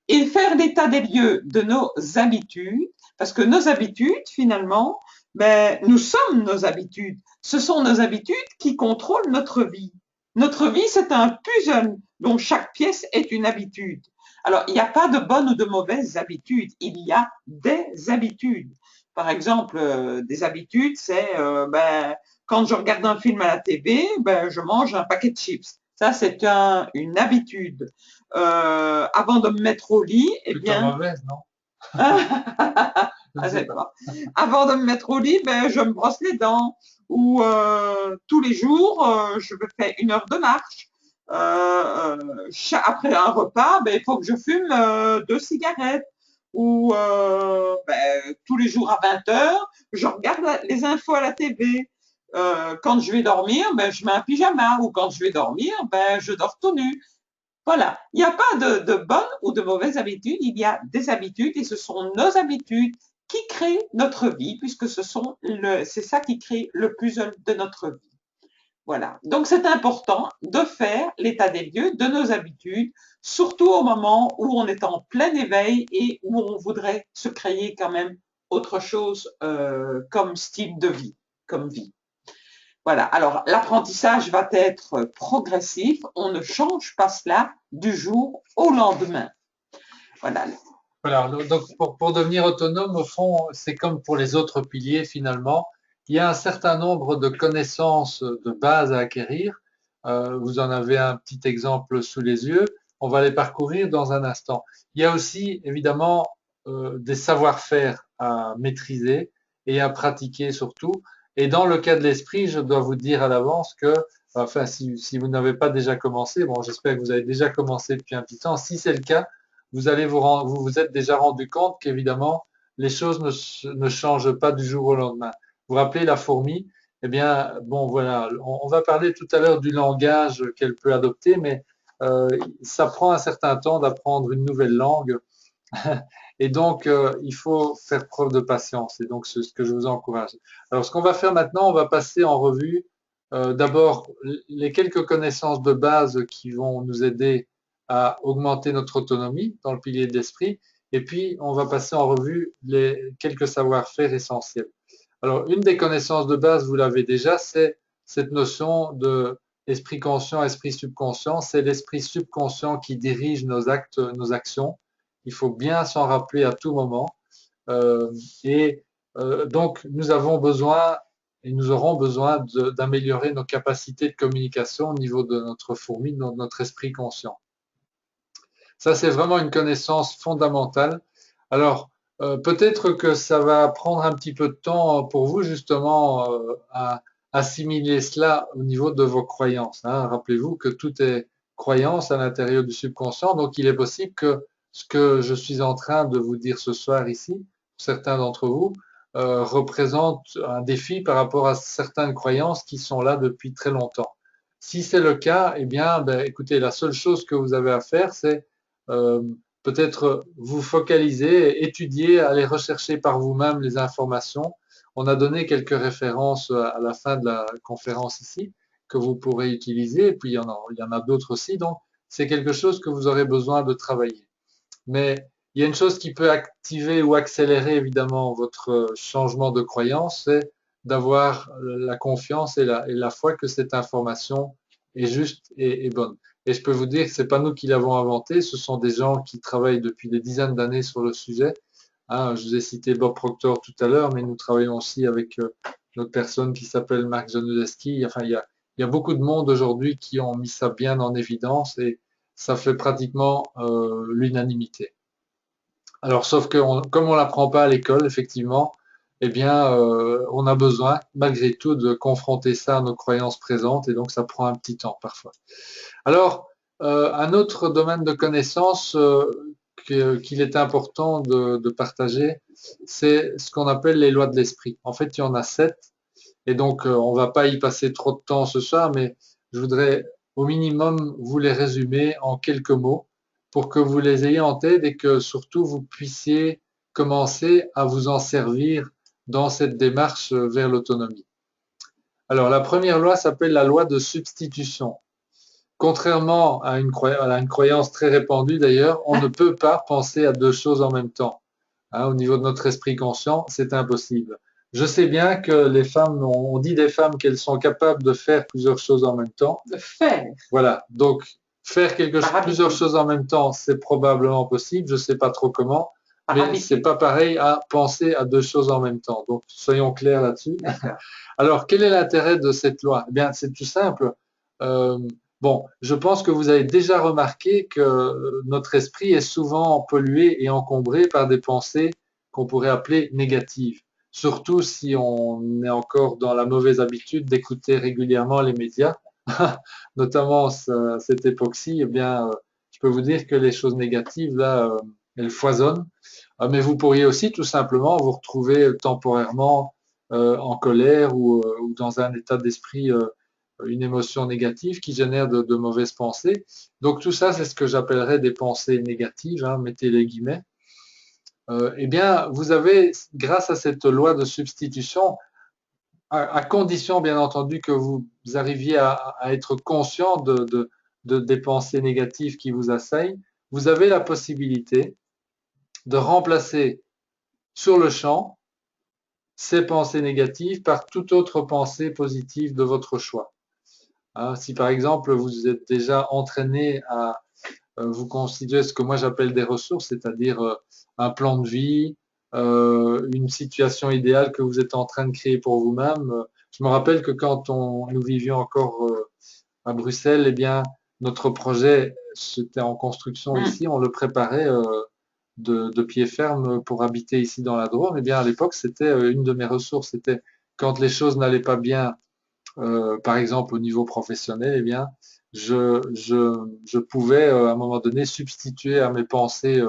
Et faire l'état des lieux de nos habitudes, parce que nos habitudes, finalement, ben, nous sommes nos habitudes. Ce sont nos habitudes qui contrôlent notre vie. Notre vie, c'est un puzzle dont chaque pièce est une habitude. Alors, il n'y a pas de bonnes ou de mauvaises habitudes, il y a des habitudes. Par exemple, des habitudes, c'est ben, quand je regarde un film à la TV, ben, je mange un paquet de chips. Ça, c'est une habitude. Avant de me mettre au lit, eh Plutôt bien, mauvaise, non? Je ne ah, sais c'est pas. pas. Avant de me mettre au lit, ben, je me brosse les dents. Ou tous les jours, je me fais 1 heure de marche. Après un repas, ben, il faut que je fume 2 cigarettes. Ou ben, tous les jours à 20 heures, je regarde les infos à la TV. Quand je vais dormir, ben, je mets un pyjama. Ou quand je vais dormir, ben, je dors tout nu. Voilà, il n'y a pas de bonnes ou de mauvaises habitudes, il y a des habitudes et ce sont nos habitudes qui créent notre vie puisque c'est ça qui crée le puzzle de notre vie. Voilà, donc c'est important de faire l'état des lieux de nos habitudes, surtout au moment où on est en plein éveil et où on voudrait se créer quand même autre chose comme style de vie, comme vie. Voilà. Alors, l'apprentissage va être progressif. On ne change pas cela du jour au lendemain. Voilà. Voilà, donc pour devenir autonome, au fond, c'est comme pour les autres piliers finalement. Il y a un certain nombre de connaissances de base à acquérir. Vous en avez un petit exemple sous les yeux. On va les parcourir dans un instant. Il y a aussi évidemment des savoir-faire à maîtriser et à pratiquer surtout. Et dans le cas de l'esprit, je dois vous dire à l'avance que, enfin, si vous n'avez pas déjà commencé, bon, j'espère que vous avez déjà commencé depuis un petit temps. Si c'est le cas, vous vous êtes déjà rendu compte qu'évidemment, les choses ne changent pas du jour au lendemain. Vous vous rappelez la fourmi? Eh bien, bon, voilà, on va parler tout à l'heure du langage qu'elle peut adopter, mais euh, ça prend un certain temps d'apprendre une nouvelle langue. Et donc, il faut faire preuve de patience. Et donc, c'est ce que je vous encourage. Alors, ce qu'on va faire maintenant, on va passer en revue d'abord les quelques connaissances de base qui vont nous aider à augmenter notre autonomie dans le pilier de l'esprit. Et puis, on va passer en revue les quelques savoir-faire essentiels. Alors, une des connaissances de base, vous l'avez déjà, c'est cette notion de esprit conscient, esprit subconscient. C'est l'esprit subconscient qui dirige nos actes, nos actions. Il faut bien s'en rappeler à tout moment. Euh, et donc, nous avons besoin et nous aurons besoin d'améliorer nos capacités de communication au niveau de notre fourmi, de notre esprit conscient. Ça, c'est vraiment une connaissance fondamentale. Alors, peut-être que ça va prendre un petit peu de temps pour vous justement à assimiler cela au niveau de vos croyances, hein. Rappelez-vous que tout est croyance à l'intérieur du subconscient, donc il est possible que ce que je suis en train de vous dire ce soir ici, certains d'entre vous, représente un défi par rapport à certaines croyances qui sont là depuis très longtemps. Si c'est le cas, eh bien, ben, écoutez, la seule chose que vous avez à faire, c'est euh, peut-être vous focaliser, étudier, aller rechercher par vous-même les informations. On a donné quelques références à la fin de la conférence ici que vous pourrez utiliser, et puis il y en a d'autres aussi, donc c'est quelque chose que vous aurez besoin de travailler. Mais Il y a une chose qui peut activer ou accélérer évidemment votre changement de croyance, c'est d'avoir la confiance et la foi que cette information est juste et bonne. Et je peux vous dire que c'est pas nous qui l'avons inventé, ce sont des gens qui travaillent depuis des dizaines d'années sur le sujet. Hein, je vous ai cité Bob Proctor tout à l'heure, mais nous travaillons aussi avec notre personne qui s'appelle Mark Januszewski. Enfin, il y a beaucoup de monde aujourd'hui qui ont mis ça bien en évidence et ça fait pratiquement l'unanimité. Alors, sauf que comme on l'apprend pas à l'école, effectivement, eh bien, on a besoin, malgré tout, de confronter ça à nos croyances présentes, et donc ça prend un petit temps parfois. Alors, un autre domaine de connaissance qu'il est important de partager, c'est ce qu'on appelle les lois de l'esprit. En fait, il y en a 7, et donc on va pas y passer trop de temps ce soir, mais je voudrais au minimum vous les résumer en quelques mots pour que vous les ayez en tête et que surtout vous puissiez commencer à vous en servir dans cette démarche vers l'autonomie. Alors, la première loi s'appelle la loi de substitution. Contrairement à une croyance très répandue d'ailleurs, on ne peut pas penser à deux choses en même temps. Hein, au niveau de notre esprit conscient, c'est impossible. Je sais bien que les femmes, on dit des femmes qu'elles sont capables de faire plusieurs choses en même temps. De faire. Voilà. Donc, faire plusieurs choses en même temps, c'est probablement possible. Je ne sais pas trop comment, mais c'est pas pareil à penser à deux choses en même temps. Donc, soyons clairs là-dessus. Alors, quel est l'intérêt de cette loi? Eh bien, c'est tout simple. Euh, bon, je pense que vous avez déjà remarqué que notre esprit est souvent pollué et encombré par des pensées qu'on pourrait appeler négatives. Surtout si on est encore dans la mauvaise habitude d'écouter régulièrement les médias, notamment à cette époque-ci, eh bien, je peux vous dire que les choses négatives, là, elles foisonnent. Mais vous pourriez aussi tout simplement vous retrouver temporairement en colère ou dans un état d'esprit, une émotion négative qui génère de mauvaises pensées. Donc tout ça, c'est ce que j'appellerais des pensées négatives, hein, mettez les guillemets. Eh bien, vous avez, grâce à cette loi de substitution, à condition bien entendu que vous arriviez à être conscient des pensées négatives qui vous assaillent, vous avez la possibilité de remplacer sur le champ ces pensées négatives par toute autre pensée positive de votre choix. Hein, si par exemple vous êtes déjà entraîné à vous constituer ce que moi j'appelle des ressources, c'est-à-dire un plan de vie, une situation idéale que vous êtes en train de créer pour vous-même. Je me rappelle que quand nous vivions encore à Bruxelles, eh bien notre projet c'était en construction ici, on le préparait de pied ferme pour habiter ici dans la Drôme. Eh bien à l'époque c'était une de mes ressources, c'était quand les choses n'allaient pas bien, par exemple au niveau professionnel, eh bien je pouvais à un moment donné substituer à mes pensées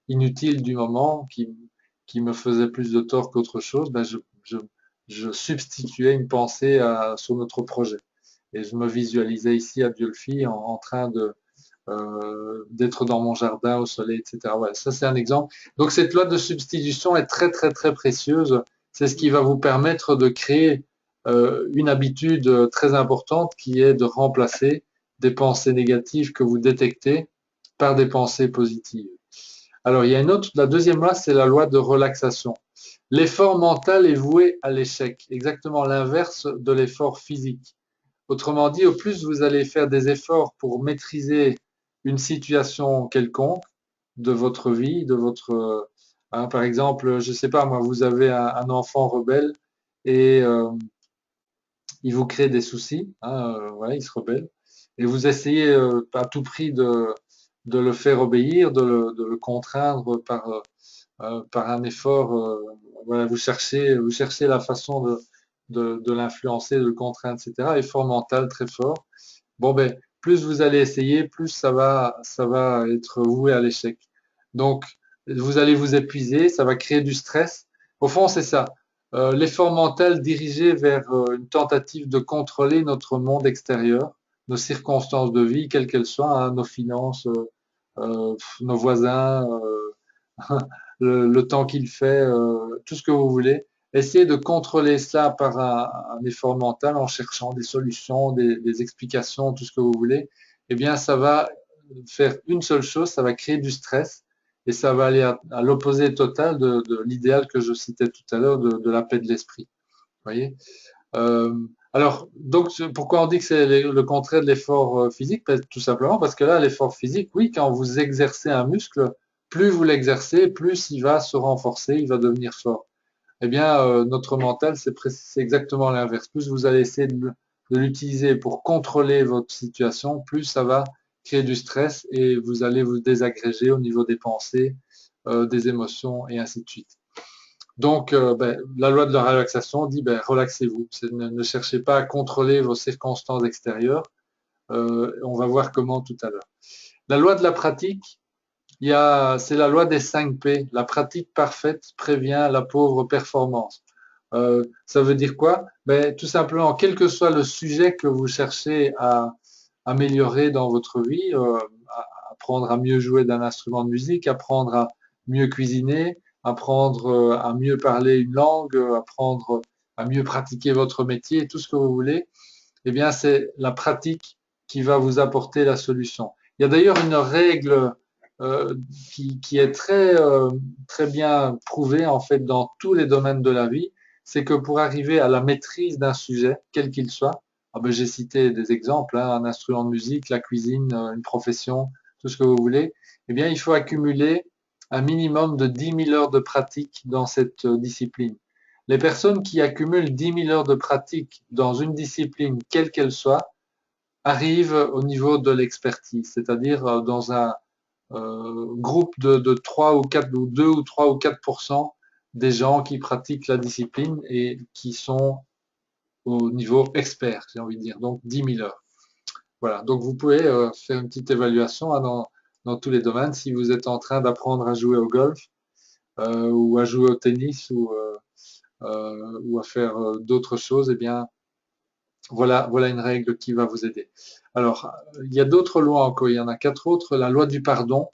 inutiles du moment qui me faisaient plus de tort qu'autre chose, ben je substituais une pensée sur notre projet. Et je me visualisais ici à Diolfi en train d'être dans mon jardin au soleil, etc. Voilà, ça c'est un exemple. Donc cette loi de substitution est très très très précieuse. C'est ce qui va vous permettre de créer une habitude très importante qui est de remplacer des pensées négatives que vous détectez par des pensées positives. Alors il y a une autre, la deuxième loi, c'est la loi de relaxation. L'effort mental est voué à l'échec, exactement l'inverse de l'effort physique. Autrement dit, au plus vous allez faire des efforts pour maîtriser une situation quelconque de votre vie, de votre, hein, par exemple, je sais pas moi, vous avez un enfant rebelle et il vous crée des soucis, hein, voilà, il se rebelle, et vous essayez à tout prix de le faire obéir, de le contraindre par un effort, voilà, vous cherchez la façon de l'influencer, de le contraindre, etc. Effort mental très fort. Bon, ben, plus vous allez essayer, plus ça va être voué à l'échec. Donc, vous allez vous épuiser, ça va créer du stress. Au fond, c'est ça. L'effort mental dirigé vers une tentative de contrôler notre monde extérieur, nos circonstances de vie, quelles qu'elles soient, hein, nos finances, nos voisins, le temps qu'il fait, tout ce que vous voulez. Essayez de contrôler cela par un effort mental en cherchant des solutions, des explications, tout ce que vous voulez. Eh bien, ça va faire une seule chose, ça va créer du stress et ça va aller à l'opposé total de l'idéal que je citais tout à l'heure de la paix de l'esprit. Voyez. Alors, donc, pourquoi on dit que c'est le contraire de l'effort physique? Ben, tout simplement parce que là, l'effort physique, oui, quand vous exercez un muscle, plus vous l'exercez, plus il va se renforcer, il va devenir fort. Eh bien, notre mental, c'est exactement l'inverse. Plus vous allez essayer de l'utiliser pour contrôler votre situation, plus ça va créer du stress et vous allez vous désagréger au niveau des pensées, des émotions et ainsi de suite. Donc, la loi de la relaxation dit, relaxez-vous. Ne cherchez pas à contrôler vos circonstances extérieures. On va voir comment tout à l'heure. La loi de la pratique, c'est la loi des 5 P. La pratique parfaite prévient la pauvre performance. Ça veut dire quoi? Tout simplement, quel que soit le sujet que vous cherchez à améliorer dans votre vie, apprendre à mieux jouer d'un instrument de musique, apprendre à mieux cuisiner, apprendre à mieux parler une langue, apprendre à mieux pratiquer votre métier, tout ce que vous voulez, eh bien, c'est la pratique qui va vous apporter la solution. Il y a d'ailleurs une règle qui est très bien prouvée en fait dans tous les domaines de la vie, c'est que pour arriver à la maîtrise d'un sujet, quel qu'il soit, j'ai cité des exemples, hein, un instrument de musique, la cuisine, une profession, tout ce que vous voulez, eh bien, il faut accumuler un minimum de 10 000 heures de pratique dans cette discipline. Les personnes qui accumulent 10 000 heures de pratique dans une discipline, quelle qu'elle soit, arrivent au niveau de l'expertise, c'est-à-dire dans un groupe de 3 ou 4 ou 2 ou 3 ou 4% des gens qui pratiquent la discipline et qui sont au niveau expert, j'ai envie de dire, donc 10 000 heures. Voilà, donc vous pouvez faire une petite évaluation hein, dans tous les domaines. Si vous êtes en train d'apprendre à jouer au golf ou à jouer au tennis ou à faire d'autres choses, eh bien, voilà une règle qui va vous aider. Alors, il y a d'autres lois encore, il y en a 4 autres. La loi du pardon,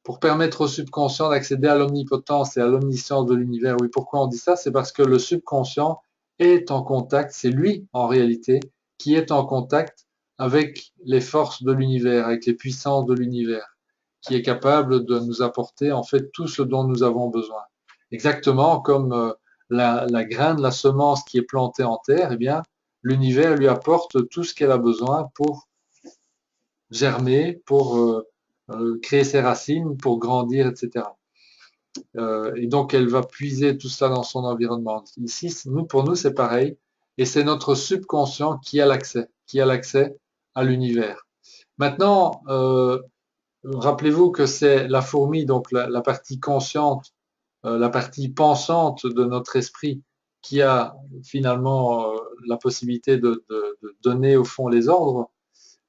pour permettre au subconscient d'accéder à l'omnipotence et à l'omniscience de l'univers. Oui, pourquoi on dit ça? C'est parce que le subconscient est en contact, c'est lui en réalité qui est en contact avec les forces de l'univers, avec les puissances de l'univers, qui est capable de nous apporter en fait tout ce dont nous avons besoin. Exactement comme la graine, la semence qui est plantée en terre, eh bien, l'univers lui apporte tout ce qu'elle a besoin pour germer, pour créer ses racines, pour grandir, etc. Et donc, elle va puiser tout ça dans son environnement. Ici, pour nous, c'est pareil. Et c'est notre subconscient qui a l'accès à l'univers. Maintenant, rappelez-vous que c'est la fourmi, donc la partie consciente, la partie pensante de notre esprit, qui a finalement la possibilité de donner au fond les ordres.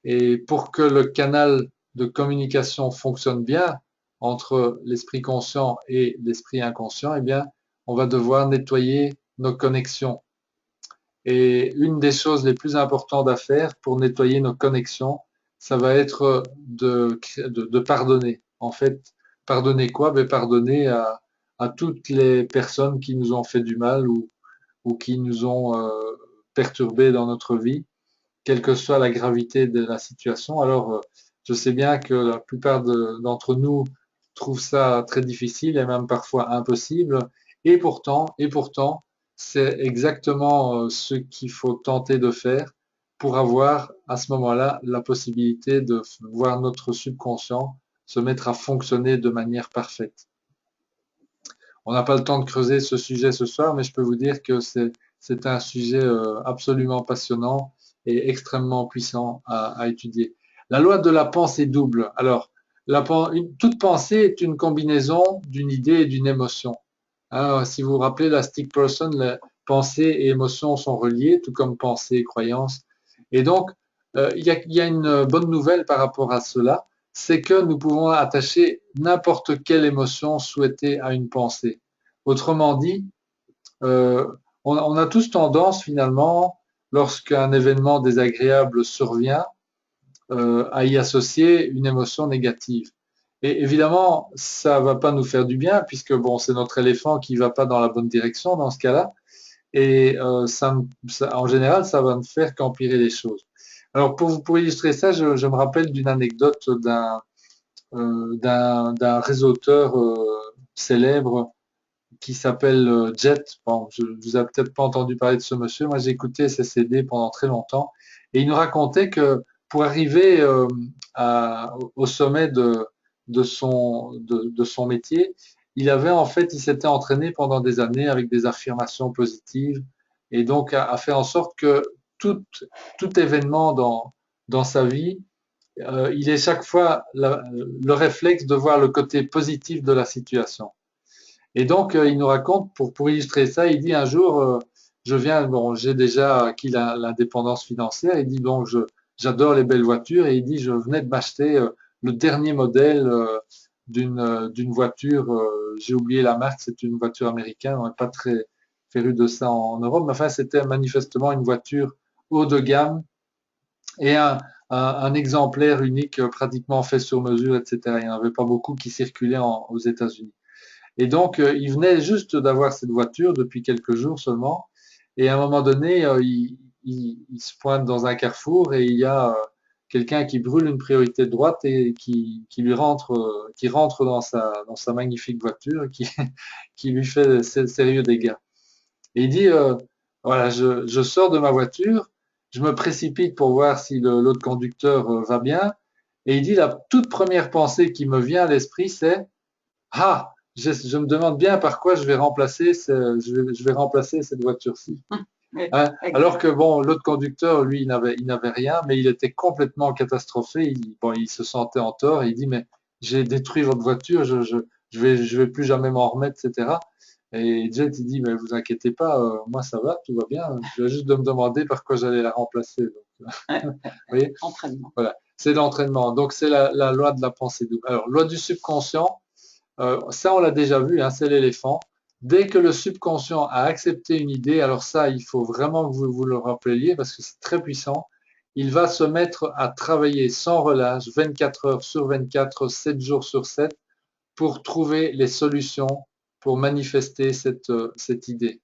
Et pour que le canal de communication fonctionne bien entre l'esprit conscient et l'esprit inconscient, eh bien, on va devoir nettoyer nos connexions. Et une des choses les plus importantes à faire pour nettoyer nos connexions, ça va être de pardonner. En fait, pardonner quoi? Pardonner à toutes les personnes qui nous ont fait du mal ou qui nous ont perturbés dans notre vie, quelle que soit la gravité de la situation. Alors, je sais bien que la plupart d'entre nous trouvent ça très difficile et même parfois impossible. Et pourtant, c'est exactement ce qu'il faut tenter de faire pour avoir à ce moment-là la possibilité de voir notre subconscient se mettre à fonctionner de manière parfaite. On n'a pas le temps de creuser ce sujet ce soir, mais je peux vous dire que c'est un sujet absolument passionnant et extrêmement puissant à étudier. La loi de la pensée double. Alors, toute pensée est une combinaison d'une idée et d'une émotion. Hein, si vous vous rappelez la stick person, pensée et émotion sont reliées, tout comme pensée et croyance. Et donc, il y a une bonne nouvelle par rapport à cela, c'est que nous pouvons attacher n'importe quelle émotion souhaitée à une pensée. Autrement dit, euh, on a tous tendance finalement, lorsqu'un événement désagréable survient, à y associer une émotion négative. Et évidemment, ça va pas nous faire du bien puisque bon, c'est notre éléphant qui va pas dans la bonne direction dans ce cas-là. Et en général, ça va ne faire qu'empirer les choses. Alors pour illustrer ça, je me rappelle d'une anecdote d'un réseauteur célèbre qui s'appelle Jet. Bon, je vous ai peut-être pas entendu parler de ce monsieur. Moi, j'ai écouté ses CD pendant très longtemps et il nous racontait que pour arriver au sommet de son métier, il s'était entraîné pendant des années avec des affirmations positives et donc a fait en sorte que tout, tout événement dans sa vie, il ait chaque fois le réflexe de voir le côté positif de la situation. Et donc, il nous raconte, pour illustrer ça, il dit un jour, bon, j'ai déjà acquis l'indépendance financière, il dit, bon, j'adore les belles voitures, et il dit, je venais de m'acheter le dernier modèle d'une voiture, j'ai oublié la marque, c'est une voiture américaine, on n'est pas très féru de ça en Europe, mais enfin, c'était manifestement une voiture haut de gamme, et un exemplaire unique, pratiquement fait sur mesure, etc. Il n'y en avait pas beaucoup qui circulaient aux États-Unis. Et donc, il venait juste d'avoir cette voiture depuis quelques jours seulement. Et à un moment donné, il se pointe dans un carrefour et il y a quelqu'un qui brûle une priorité de droite et qui rentre dans sa magnifique voiture et qui, qui lui fait de sérieux dégâts. Et il dit, voilà, je sors de ma voiture, je me précipite pour voir si l'autre conducteur va bien. Et il dit, la toute première pensée qui me vient à l'esprit, c'est, ah, je me demande bien par quoi je vais remplacer cette voiture-ci. Hein? Alors que bon, l'autre conducteur, lui, il n'avait rien, mais il était complètement catastrophé. Bon, il se sentait en tort. Et il dit, mais j'ai détruit votre voiture, je vais plus jamais m'en remettre, etc. Et Jet, il dit, mais vous inquiétez pas, moi ça va, tout va bien. Je viens juste de me demander par quoi j'allais la remplacer. Donc, vous voyez? Entraînement. Voilà, c'est l'entraînement. Donc c'est la loi de la pensée double. Alors, loi du subconscient. Ça, on l'a déjà vu, hein, c'est l'éléphant. Dès que le subconscient a accepté une idée, alors ça, il faut vraiment que vous vous le rappeliez parce que c'est très puissant. Il va se mettre à travailler sans relâche, 24 heures sur 24, 7 jours sur 7, pour trouver les solutions pour manifester cette idée.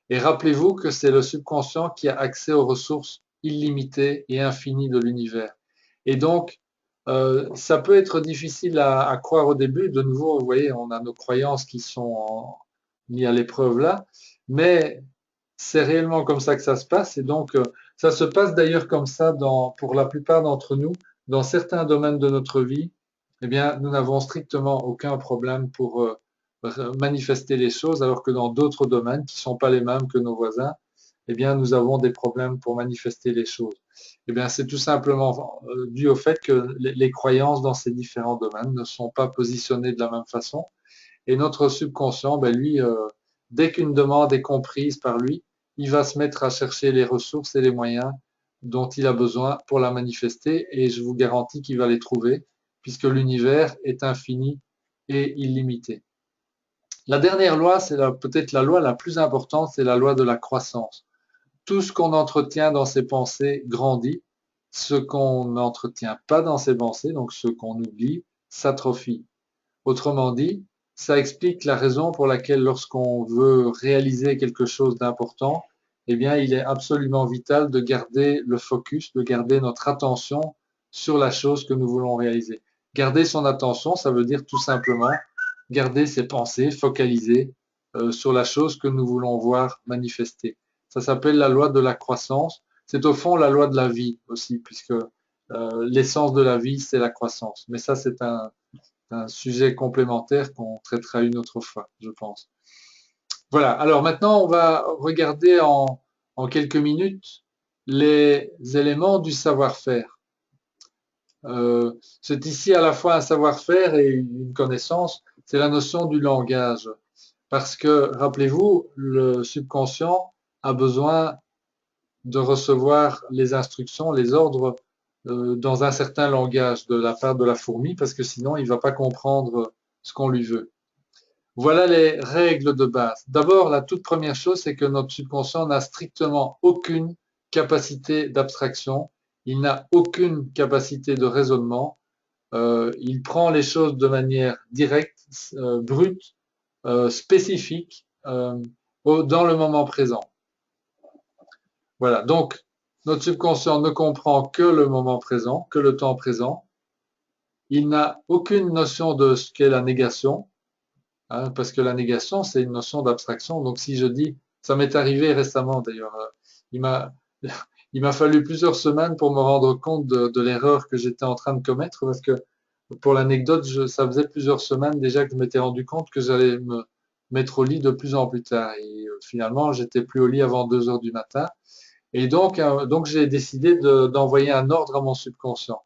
Et rappelez-vous que c'est le subconscient qui a accès aux ressources illimitées et infinies de l'univers. Et donc, ça peut être difficile à croire au début. De nouveau, vous voyez, on a nos croyances qui sont mises à l'épreuve là, mais c'est réellement comme ça que ça se passe. Et donc, ça se passe d'ailleurs comme ça pour la plupart d'entre nous, dans certains domaines de notre vie. Eh bien, nous n'avons strictement aucun problème pour manifester les choses, alors que dans d'autres domaines qui ne sont pas les mêmes que nos voisins, eh bien, nous avons des problèmes pour manifester les choses. Eh bien, c'est tout simplement dû au fait que les croyances dans ces différents domaines ne sont pas positionnées de la même façon. Et notre subconscient, ben lui, dès qu'une demande est comprise par lui, il va se mettre à chercher les ressources et les moyens dont il a besoin pour la manifester. Et je vous garantis qu'il va les trouver, puisque l'univers est infini et illimité. La dernière loi, c'est peut-être la loi la plus importante, c'est la loi de la croissance. Tout ce qu'on entretient dans ses pensées grandit, ce qu'on n'entretient pas dans ses pensées, donc ce qu'on oublie, s'atrophie. Autrement dit, ça explique la raison pour laquelle lorsqu'on veut réaliser quelque chose d'important, eh bien, il est absolument vital de garder le focus, de garder notre attention sur la chose que nous voulons réaliser. Garder son attention, ça veut dire tout simplement garder ses pensées focalisées sur la chose que nous voulons voir manifester. Ça s'appelle la loi de la croissance. C'est au fond la loi de la vie aussi, puisque l'essence de la vie, c'est la croissance. Mais ça, c'est un sujet complémentaire qu'on traitera une autre fois, je pense. Voilà, alors maintenant, on va regarder en quelques minutes les éléments du savoir-faire. C'est ici à la fois un savoir-faire et une connaissance, c'est la notion du langage. Parce que, rappelez-vous, le subconscient a besoin de recevoir les instructions, les ordres dans un certain langage de la part de la fourmi, parce que sinon il ne va pas comprendre ce qu'on lui veut. Voilà les règles de base. D'abord, la toute première chose, c'est que notre subconscient n'a strictement aucune capacité d'abstraction, il n'a aucune capacité de raisonnement, il prend les choses de manière directe, brute, spécifique, dans le moment présent. Voilà, donc notre subconscient ne comprend que le moment présent, que le temps présent, il n'a aucune notion de ce qu'est la négation, hein, parce que la négation, c'est une notion d'abstraction. Donc si je dis, ça m'est arrivé récemment d'ailleurs, il m'a il m'a fallu plusieurs semaines pour me rendre compte de l'erreur que j'étais en train de commettre, parce que pour l'anecdote, ça faisait plusieurs semaines déjà que je m'étais rendu compte que j'allais me mettre au lit de plus en plus tard. Et finalement, j'étais plus au lit avant 2 heures du matin. Et donc j'ai décidé d'envoyer un ordre à mon subconscient.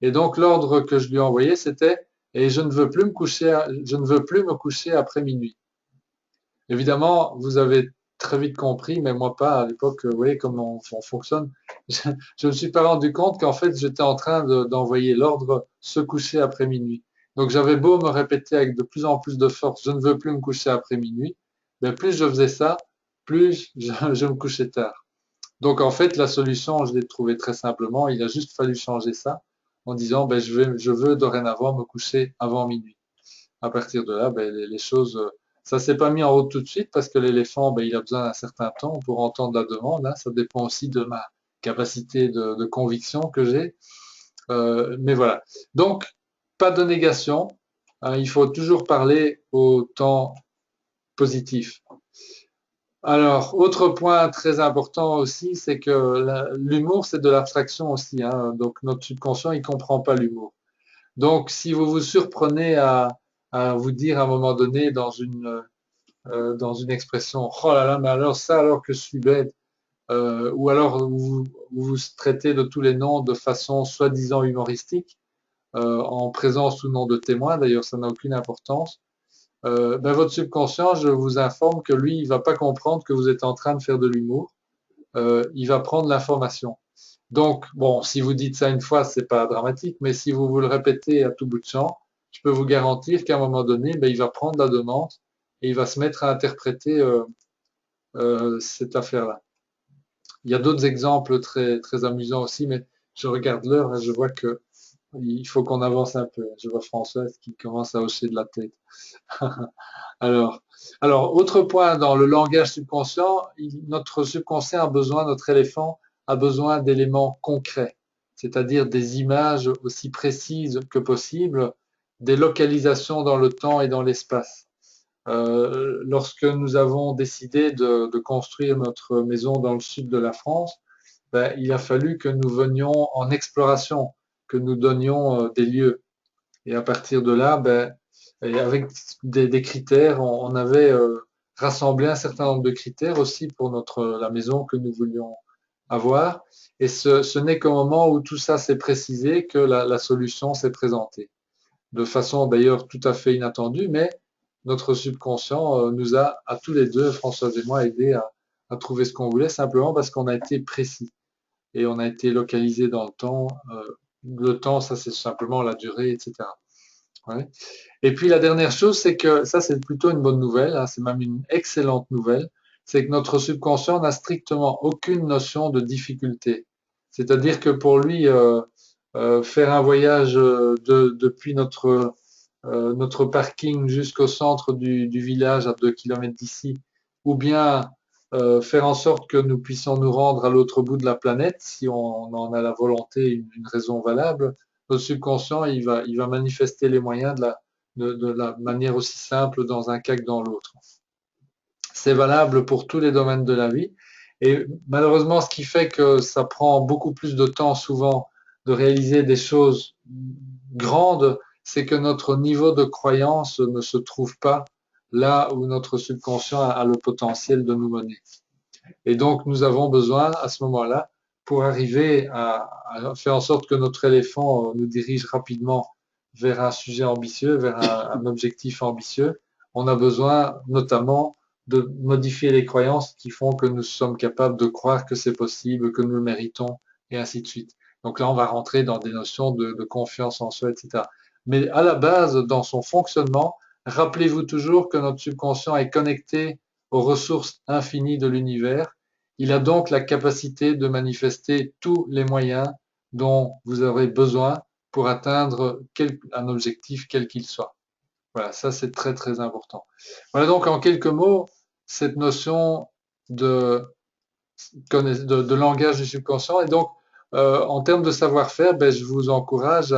Et donc l'ordre que je lui ai envoyé, c'était et je ne veux plus me coucher, je ne veux plus me coucher après minuit. Évidemment, vous avez très vite compris, mais moi pas à l'époque, vous voyez comment on fonctionne. Je me suis pas rendu compte qu'en fait j'étais en train d'envoyer l'ordre se coucher après minuit. Donc j'avais beau me répéter avec de plus en plus de force, je ne veux plus me coucher après minuit, mais plus je faisais ça, plus je me couchais tard. Donc en fait, la solution, je l'ai trouvée très simplement. Il a juste fallu changer ça en disant, ben, je veux dorénavant me coucher avant minuit. À partir de là, ben, les choses, ça s'est pas mis en route tout de suite parce que l'éléphant, ben, il a besoin d'un certain temps pour entendre la demande, hein. Ça dépend aussi de ma capacité de conviction que j'ai. Mais voilà. Donc, pas de négation, hein. Il faut toujours parler au temps positif. Alors, autre point très important aussi, c'est que l'humour, c'est de l'abstraction aussi, hein. Donc, notre subconscient, il comprend pas l'humour. Donc, si vous vous surprenez à vous dire à un moment donné dans une expression, oh là là, mais alors ça, alors que je suis bête, ou alors vous vous traitez de tous les noms de façon soi-disant humoristique, en présence ou non de témoins, d'ailleurs, ça n'a aucune importance. Ben, votre subconscient, je vous informe que lui, il va pas comprendre que vous êtes en train de faire de l'humour. Il va prendre l'information. Donc, bon, si vous dites ça une fois, c'est pas dramatique, mais si vous vous le répétez à tout bout de champ, je peux vous garantir qu'à un moment donné, ben, il va prendre la demande et il va se mettre à interpréter cette affaire-là. Il y a d'autres exemples très, très amusants aussi, mais je regarde l'heure et je vois que il faut qu'on avance un peu. Je vois Françoise qui commence à hocher de la tête. Alors, autre point dans le langage subconscient, notre subconscient a besoin, notre éléphant a besoin d'éléments concrets, c'est-à-dire des images aussi précises que possible, des localisations dans le temps et dans l'espace. Lorsque nous avons décidé de construire notre maison dans le sud de la France, ben, il a fallu que nous venions en exploration, que nous donnions des lieux. Et à partir de là, ben, et avec des critères, on avait rassemblé un certain nombre de critères aussi pour la maison que nous voulions avoir. Et ce n'est qu'au moment où tout ça s'est précisé que la solution s'est présentée. De façon d'ailleurs tout à fait inattendue, mais notre subconscient nous a, à tous les deux, Françoise et moi, aidé à trouver ce qu'on voulait simplement parce qu'on a été précis et on a été localisé dans le temps. Le temps, ça c'est simplement la durée, etc. Ouais. Et puis la dernière chose, c'est que ça c'est plutôt une bonne nouvelle, hein, c'est même une excellente nouvelle, c'est que notre subconscient n'a strictement aucune notion de difficulté. C'est-à-dire que pour lui, faire un voyage depuis notre parking jusqu'au centre du village à 2 kilomètres d'ici, ou bien faire en sorte que nous puissions nous rendre à l'autre bout de la planète, si on en a la volonté, une raison valable, le subconscient, il va manifester les moyens de la manière aussi simple dans un cas que dans l'autre. C'est valable pour tous les domaines de la vie. Et malheureusement, ce qui fait que ça prend beaucoup plus de temps souvent de réaliser des choses grandes, c'est que notre niveau de croyance ne se trouve pas là où notre subconscient a le potentiel de nous mener. Et donc, nous avons besoin, à ce moment-là, pour arriver à faire en sorte que notre éléphant nous dirige rapidement vers un sujet ambitieux, vers un objectif ambitieux, on a besoin notamment de modifier les croyances qui font que nous sommes capables de croire que c'est possible, que nous le méritons, et ainsi de suite. Donc là, on va rentrer dans des notions de confiance en soi, etc. Mais à la base, dans son fonctionnement, rappelez-vous toujours que notre subconscient est connecté aux ressources infinies de l'univers. Il a donc la capacité de manifester tous les moyens dont vous aurez besoin pour atteindre un objectif quel qu'il soit. Voilà, ça c'est très très important. Voilà donc en quelques mots cette notion de, de langage du subconscient. Et donc en termes de savoir-faire, ben, je vous encourage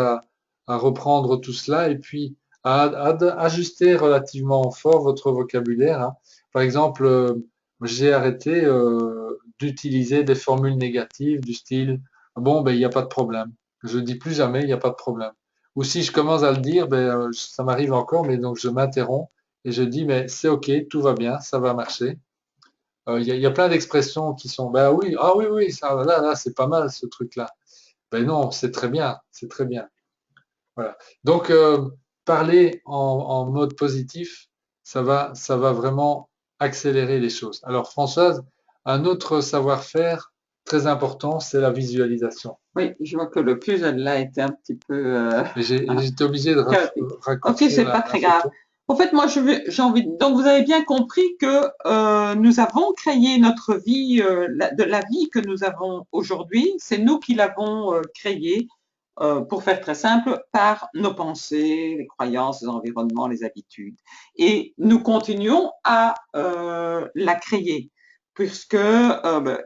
à reprendre tout cela et puis à ajuster relativement fort votre vocabulaire, hein. Par exemple, j'ai arrêté d'utiliser des formules négatives du style bon, ben, il n'y a pas de problème. Je dis plus jamais, il n'y a pas de problème. Ou si je commence à le dire, ben, ça m'arrive encore, mais donc je m'interromps et je dis, mais c'est OK, tout va bien, ça va marcher. Il y a plein d'expressions qui sont, ben oui, ah oui, oui, ça, là, c'est pas mal ce truc-là. Ben non, c'est très bien, c'est très bien. Voilà. Donc, parler en mode positif, ça va vraiment accélérer les choses. Alors, Françoise, un autre savoir-faire très important, c'est la visualisation. Oui, je vois que le puzzle là était un petit peu Et j'étais obligé de chaotique. Ok, raccourcir c'est pas la très grave. photo. En fait, moi, j'ai envie. Donc, vous avez bien compris que nous avons créé notre vie, de la vie que nous avons aujourd'hui. C'est nous qui l'avons créée, pour faire très simple, par nos pensées, les croyances, les environnements, les habitudes. Et nous continuons à la créer, puisque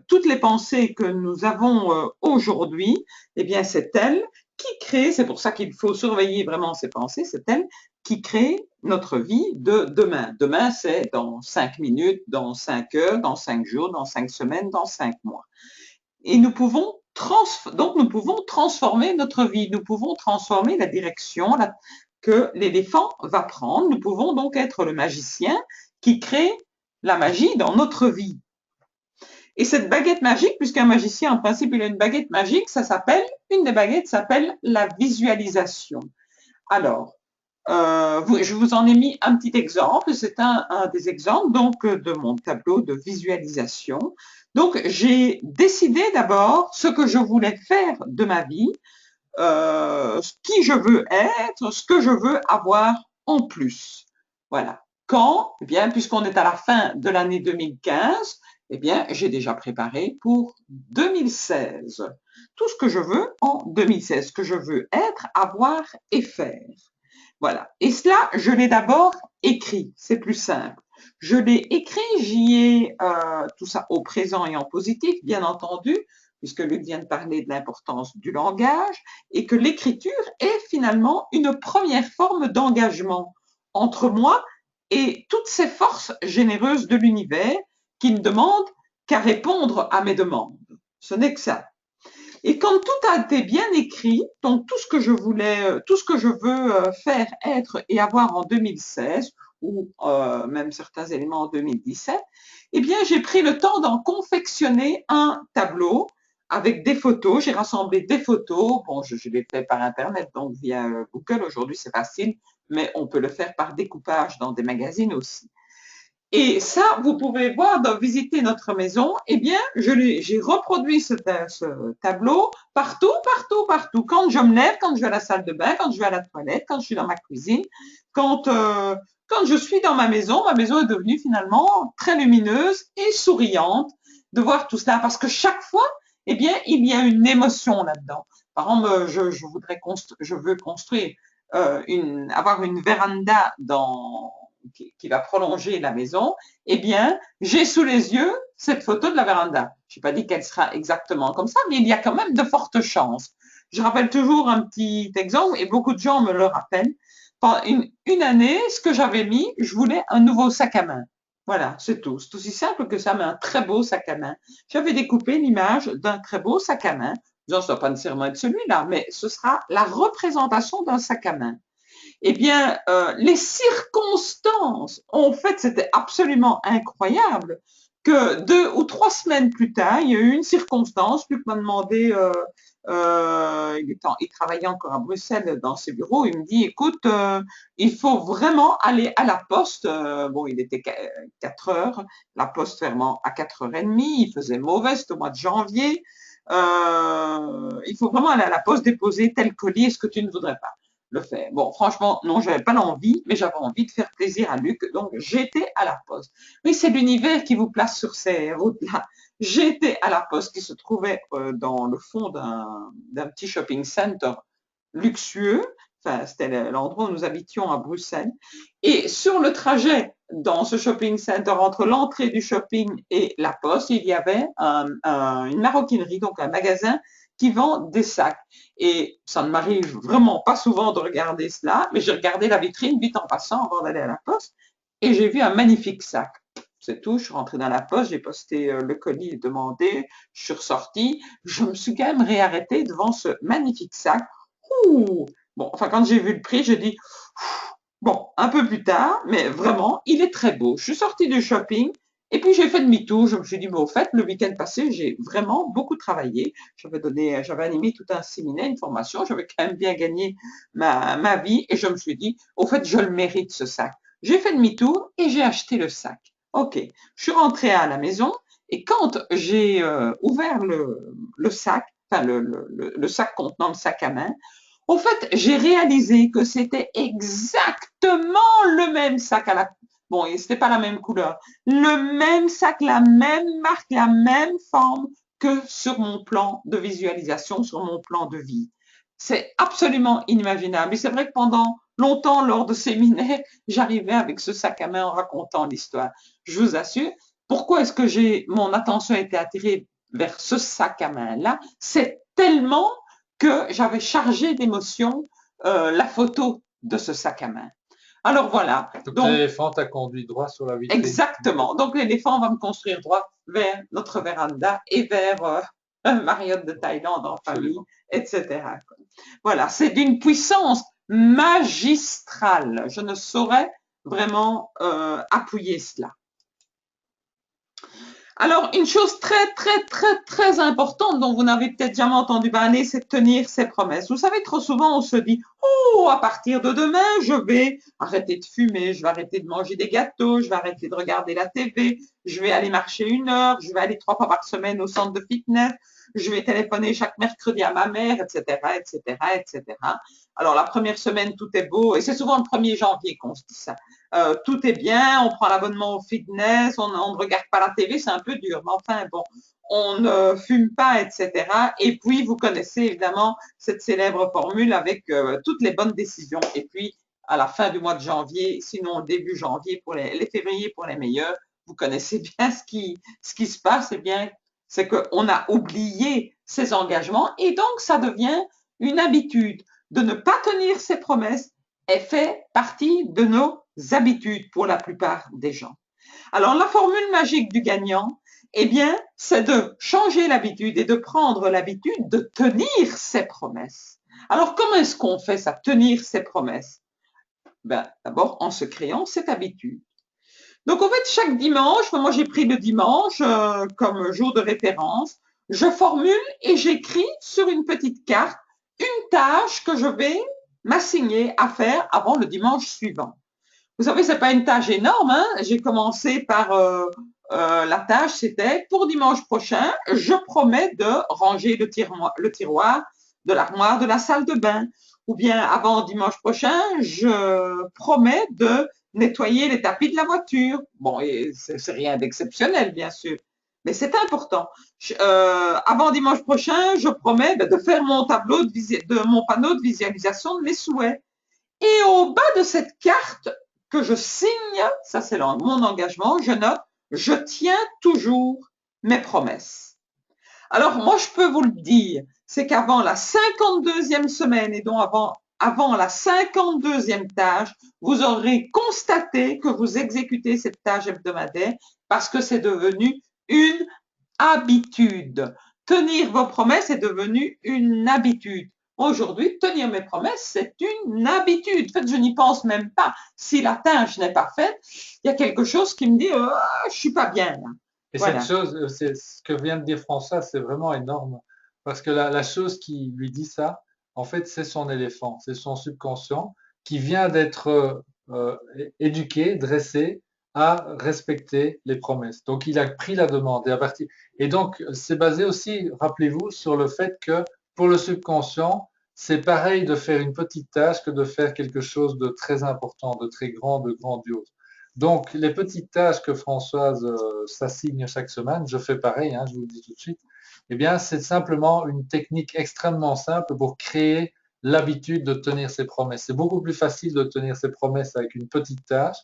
toutes les pensées que nous avons aujourd'hui, eh bien, c'est elles qui créent, c'est pour ça qu'il faut surveiller vraiment ces pensées, c'est elles qui créent notre vie de demain. Demain, c'est dans 5 minutes, dans 5 heures, dans 5 jours, dans 5 semaines, dans 5 mois. Et nous pouvons donc nous pouvons transformer notre vie, nous pouvons transformer la direction que l'éléphant va prendre. Nous pouvons donc être le magicien qui crée la magie dans notre vie. Et cette baguette magique, puisqu'un magicien, en principe, il a une baguette magique, une des baguettes s'appelle la visualisation. Alors, je vous en ai mis un petit exemple, c'est un des exemples donc de mon tableau de visualisation. Donc, j'ai décidé d'abord ce que je voulais faire de ma vie, qui je veux être, ce que je veux avoir en plus. Voilà. Quand? Eh bien, puisqu'on est à la fin de l'année 2015, eh bien, j'ai déjà préparé pour 2016. Tout ce que je veux en 2016, ce que je veux être, avoir et faire. Voilà. Et cela, je l'ai d'abord écrit. C'est plus simple. Je l'ai écrit, j'y ai tout ça au présent et en positif, bien entendu, puisque Luc vient de parler de l'importance du langage et que l'écriture est finalement une première forme d'engagement entre moi et toutes ces forces généreuses de l'univers qui ne demandent qu'à répondre à mes demandes. Ce n'est que ça. Et quand tout a été bien écrit, donc tout ce que je voulais, tout ce que je veux faire, être et avoir en 2016, ou même certains éléments en 2017, eh bien, j'ai pris le temps d'en confectionner un tableau avec des photos. J'ai rassemblé des photos. Bon, je l'ai fait par Internet, donc via Google. Aujourd'hui, c'est facile, mais on peut le faire par découpage dans des magazines aussi. Et ça, vous pouvez voir, visiter notre maison, eh bien, j'ai reproduit ce tableau partout, partout, partout. Quand je me lève, quand je vais à la salle de bain, quand je vais à la toilette, quand je suis dans ma cuisine, quand je suis dans ma maison est devenue finalement très lumineuse et souriante de voir tout cela. Parce que chaque fois, eh bien, il y a une émotion là-dedans. Par exemple, je veux construire, avoir une véranda qui va prolonger la maison, eh bien, j'ai sous les yeux cette photo de la véranda. Je n'ai pas dit qu'elle sera exactement comme ça, mais il y a quand même de fortes chances. Je rappelle toujours un petit exemple, et beaucoup de gens me le rappellent. Pendant une année, ce que j'avais mis, je voulais un nouveau sac à main. Voilà, c'est tout. C'est aussi simple que ça, mais un très beau sac à main. J'avais découpé l'image d'un très beau sac à main. Disons, ça ne doit pas nécessairement être celui-là, mais ce sera la représentation d'un sac à main. Eh bien, les circonstances ont fait, c'était absolument incroyable, que 2 ou 3 semaines plus tard, il y a eu une circonstance, Luc m'a demandé, il travaillait encore à Bruxelles dans ses bureaux, il me dit, écoute, il faut vraiment aller à la poste, bon, il était 4 heures, la poste fermant à 4h30, il faisait mauvais, c'était au mois de janvier, il faut vraiment aller à la poste déposer tel colis, est-ce que tu ne voudrais pas le faire? Bon, franchement, non, j'avais pas l'envie, mais j'avais envie de faire plaisir à Luc, donc j'étais à la poste. Oui, c'est l'univers qui vous place sur ces routes-là. J'étais à la poste qui se trouvait dans le fond d'un petit shopping center luxueux. Enfin, c'était l'endroit où nous habitions à Bruxelles. Et sur le trajet dans ce shopping center, entre l'entrée du shopping et la poste, il y avait une maroquinerie, donc un magasin qui vend des sacs. Et ça ne m'arrive vraiment pas souvent de regarder cela, mais j'ai regardé la vitrine vite en passant avant d'aller à la poste et j'ai vu un magnifique sac. C'est tout, je suis rentrée dans la poste, j'ai posté le colis demandé, je suis ressortie, je me suis quand même réarrêtée devant ce magnifique sac. Ouh! Bon, enfin, quand j'ai vu le prix, j'ai dit, bon, un peu plus tard, mais vraiment, il est très beau. Je suis sortie du shopping et puis j'ai fait demi-tour. Je me suis dit, mais au fait, le week-end passé, j'ai vraiment beaucoup travaillé. J'avais animé tout un séminaire, une formation. J'avais quand même bien gagné ma vie et je me suis dit, au fait, je le mérite ce sac. J'ai fait demi-tour et j'ai acheté le sac. Ok, je suis rentrée à la maison et quand j'ai ouvert le sac, enfin le sac contenant le sac à main, au fait, j'ai réalisé que c'était exactement le même sac à la, bon, et c'était pas la même couleur, le même sac, la même marque, la même forme que sur mon plan de visualisation, sur mon plan de vie. C'est absolument inimaginable. Et c'est vrai que pendant longtemps, lors de séminaires, j'arrivais avec ce sac à main en racontant l'histoire. Je vous assure, pourquoi est-ce que mon attention a été attirée vers ce sac à main-là? C'est tellement que j'avais chargé d'émotions la photo de ce sac à main. Alors voilà. Donc l'éléphant t'a conduit droit sur la vitrine. Exactement. Donc l'éléphant va me construire droit vers notre véranda et vers Marriott de Thaïlande en famille, etc. Voilà, c'est d'une puissance magistrale. Je ne saurais vraiment appuyer cela. Alors, une chose très importante dont vous n'avez peut-être jamais entendu parler, c'est de tenir ses promesses. Vous savez, trop souvent, on se dit, oh, à partir de demain, je vais arrêter de fumer, je vais arrêter de manger des gâteaux, je vais arrêter de regarder la TV, je vais aller marcher 1 heure, je vais aller 3 fois par semaine au centre de fitness, je vais téléphoner chaque mercredi à ma mère, etc., etc., etc. Alors, la première semaine, tout est beau, et c'est souvent le 1er janvier qu'on se dit ça. Tout est bien, on prend l'abonnement au fitness, on ne regarde pas la TV, c'est un peu dur, mais enfin bon, on ne fume pas, etc. Et puis, vous connaissez évidemment cette célèbre formule avec toutes les bonnes décisions. Et puis, à la fin du mois de janvier, sinon début janvier pour les février pour les meilleurs, vous connaissez bien ce qui se passe, eh bien, c'est qu'on a oublié ses engagements et donc ça devient une habitude de ne pas tenir ses promesses et fait partie de nos habitudes pour la plupart des gens. Alors, la formule magique du gagnant, eh bien, c'est de changer l'habitude et de prendre l'habitude de tenir ses promesses. Alors, comment est-ce qu'on fait ça, tenir ses promesses? Ben, d'abord, en se créant cette habitude. Donc, en fait, chaque dimanche, moi j'ai pris le dimanche comme jour de référence, je formule et j'écris sur une petite carte une tâche que je vais m'assigner à faire avant le dimanche suivant. Vous savez, c'est pas une tâche énorme, hein. J'ai commencé par la tâche, c'était pour dimanche prochain, je promets de ranger le tiroir de l'armoire de la salle de bain. Ou bien avant dimanche prochain, je promets de nettoyer les tapis de la voiture. Bon, et c'est rien d'exceptionnel, bien sûr, mais c'est important. Avant dimanche prochain, je promets de faire mon tableau de mon panneau de visualisation de mes souhaits. Et au bas de cette carte que je signe, ça c'est mon engagement, je note, je tiens toujours mes promesses. Alors moi je peux vous le dire, c'est qu'avant la 52e semaine et donc avant la 52e tâche, vous aurez constaté que vous exécutez cette tâche hebdomadaire parce que c'est devenu une habitude. Tenir vos promesses est devenu une habitude. Aujourd'hui, tenir mes promesses, c'est une habitude. En fait, je n'y pense même pas. Si la tâche n'est pas faite, il y a quelque chose qui me dit je suis pas bien là. Et voilà. Cette chose, c'est ce que vient de dire François, c'est vraiment énorme. Parce que la chose qui lui dit ça, en fait, c'est son éléphant, c'est son subconscient qui vient d'être éduqué, dressé à respecter les promesses. Donc, il a pris la demande. Et donc, c'est basé aussi, rappelez-vous, sur le fait que pour le subconscient, c'est pareil de faire une petite tâche que de faire quelque chose de très important, de très grand, de grandiose. Donc, les petites tâches que Françoise s'assigne chaque semaine, je fais pareil, hein, je vous le dis tout de suite, eh bien, c'est simplement une technique extrêmement simple pour créer l'habitude de tenir ses promesses. C'est beaucoup plus facile de tenir ses promesses avec une petite tâche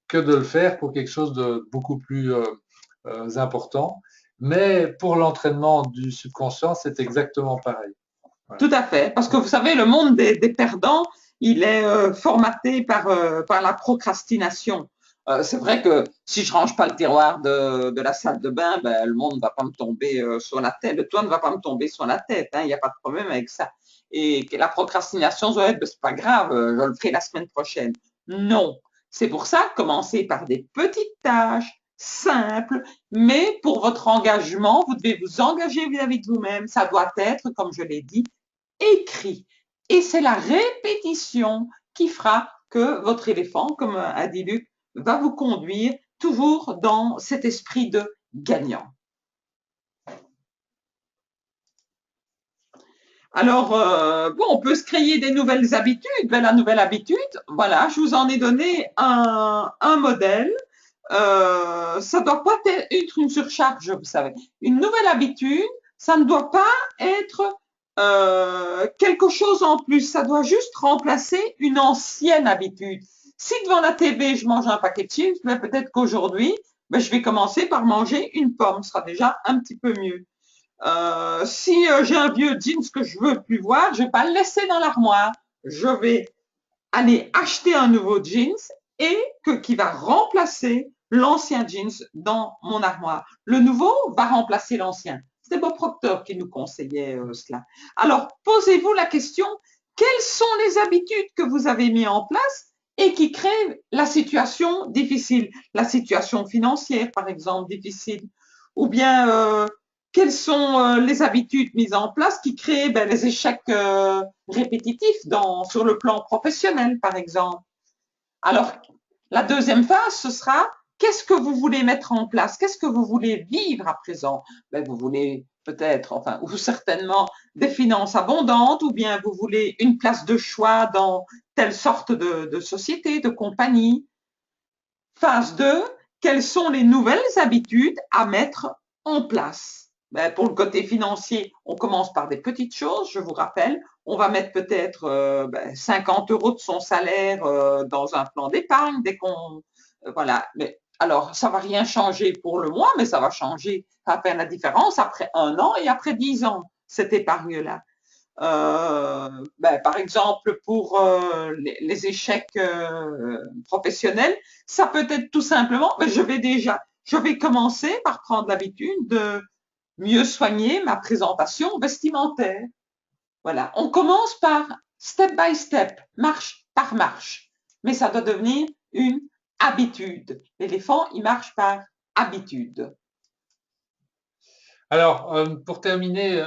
que de le faire pour quelque chose de beaucoup plus important. Mais pour l'entraînement du subconscient, c'est exactement pareil. Voilà. Tout à fait, parce que vous savez, le monde des perdants, il est formaté par la procrastination. C'est vrai que si je range pas le tiroir de la salle de bain, ben, le monde ne va pas me tomber sur la tête, le toit ne va pas me tomber sur la tête, hein, il n'y a pas de problème avec ça. Et que la procrastination, ça va être, ben, c'est pas grave, je le ferai la semaine prochaine. Non, c'est pour ça, commencer par des petites tâches simples, mais pour votre engagement, vous devez vous engager vis-à-vis de vous-même. Ça doit être, comme je l'ai dit, écrit. Et c'est la répétition qui fera que votre éléphant, comme a dit Luc, va vous conduire toujours dans cet esprit de gagnant. Alors, bon, on peut se créer des nouvelles habitudes. Ben, la nouvelle habitude, voilà, je vous en ai donné un modèle. Ça ne doit pas être une surcharge, vous savez. Une nouvelle habitude, ça ne doit pas être quelque chose en plus. Ça doit juste remplacer une ancienne habitude. Si devant la TV, je mange un paquet de chips, mais peut-être qu'aujourd'hui, ben, je vais commencer par manger une pomme. Ce sera déjà un petit peu mieux. Si j'ai un vieux jeans que je veux plus voir, je vais pas le laisser dans l'armoire. Je vais aller acheter un nouveau jeans et qui va remplacer l'ancien jeans dans mon armoire. Le nouveau va remplacer l'ancien. C'est Bob Proctor qui nous conseillait cela. Alors, posez-vous la question, quelles sont les habitudes que vous avez mis en place et qui créent la situation difficile, la situation financière, par exemple, difficile, ou bien quelles sont les habitudes mises en place qui créent ben, les échecs répétitifs sur le plan professionnel, par exemple. Alors, la deuxième phase, ce sera qu'est-ce que vous voulez mettre en place? Qu'est-ce que vous voulez vivre à présent? Ben, vous voulez peut-être, enfin, ou certainement des finances abondantes, ou bien vous voulez une place de choix dans telle sorte de société, de compagnie. Phase 2, quelles sont les nouvelles habitudes à mettre en place? Ben, pour le côté financier, on commence par des petites choses, je vous rappelle. On va mettre peut-être 50 € de son salaire dans un plan d'épargne dès qu'on... voilà. Mais, alors, ça va rien changer pour le mois, mais ça va changer, ça va faire la différence après 1 an et après 10 ans, cette épargne-là. Ben, par exemple, pour les échecs professionnels, ça peut être tout simplement, ben, je vais commencer par prendre l'habitude de mieux soigner ma présentation vestimentaire. Voilà, on commence par step by step, marche par marche, mais ça doit devenir une habitude. L'éléphant, il marche par habitude. Alors, pour terminer,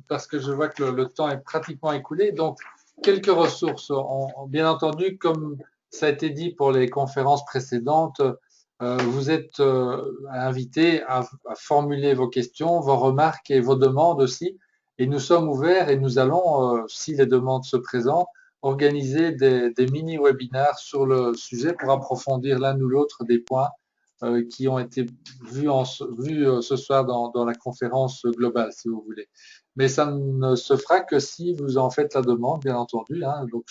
parce que je vois que le temps est pratiquement écoulé, donc quelques ressources. Bien entendu, comme ça a été dit pour les conférences précédentes, vous êtes invités à formuler vos questions, vos remarques et vos demandes aussi. Et nous sommes ouverts et nous allons, si les demandes se présentent, organiser des mini-webinaires sur le sujet pour approfondir l'un ou l'autre des points qui ont été vus ce soir dans la conférence globale, si vous voulez. Mais ça ne se fera que si vous en faites la demande, bien entendu. Hein. Donc,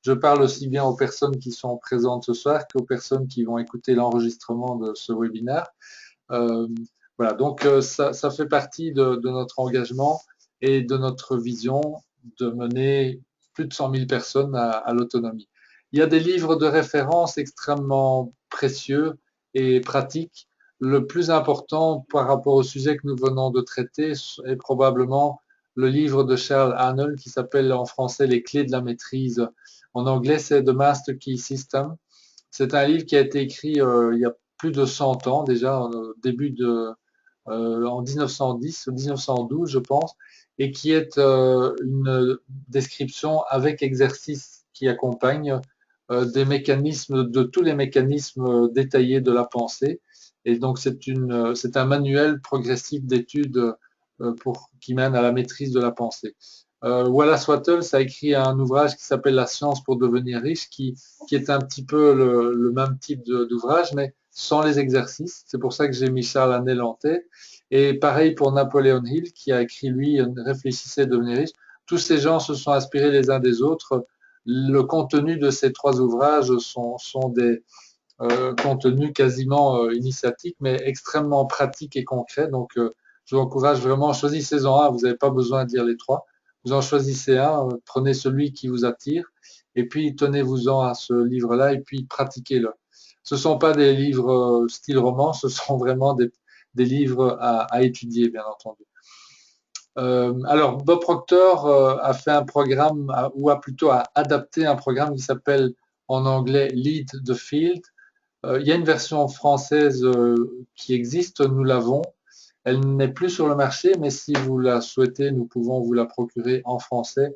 je parle aussi bien aux personnes qui sont présentes ce soir qu'aux personnes qui vont écouter l'enregistrement de ce webinaire. Euh, voilà, donc ça fait partie de notre engagement et de notre vision de mener plus de 100 000 personnes à l'autonomie. Il y a des livres de référence extrêmement précieux et pratiques. Le plus important par rapport au sujet que nous venons de traiter est probablement le livre de Charles Haanel qui s'appelle en français Les clés de la maîtrise. En anglais, c'est The Master Key System. C'est un livre qui a été écrit il y a plus de 100 ans déjà, en 1910 ou 1912, je pense, et qui est une description avec exercices qui accompagnent des mécanismes, de tous les mécanismes détaillés de la pensée. Et donc, c'est un manuel progressif d'études qui mène à la maîtrise de la pensée. Wallace Wattles a écrit un ouvrage qui s'appelle La science pour devenir riche, qui est un petit peu le même type d'ouvrage, mais sans les exercices. C'est pour ça que j'ai mis Charles Haanel en tête. Et pareil pour Napoleon Hill, qui a écrit, lui, Réfléchissez, devenir riche. Tous ces gens se sont inspirés les uns des autres. Le contenu de ces trois ouvrages sont des contenus quasiment initiatiques, mais extrêmement pratiques et concrets. Donc, je vous encourage vraiment, choisissez-en un, vous n'avez pas besoin de lire les trois. Vous en choisissez un, prenez celui qui vous attire, et puis tenez-vous-en à ce livre-là, et puis pratiquez-le. Ce ne sont pas des livres style roman, ce sont vraiment des livres à étudier, bien entendu. Alors, Bob Proctor a fait un programme, ou a plutôt adapté un programme qui s'appelle en anglais Lead the Field. Il y a une version française qui existe, nous l'avons. Elle n'est plus sur le marché, mais si vous la souhaitez, nous pouvons vous la procurer en français,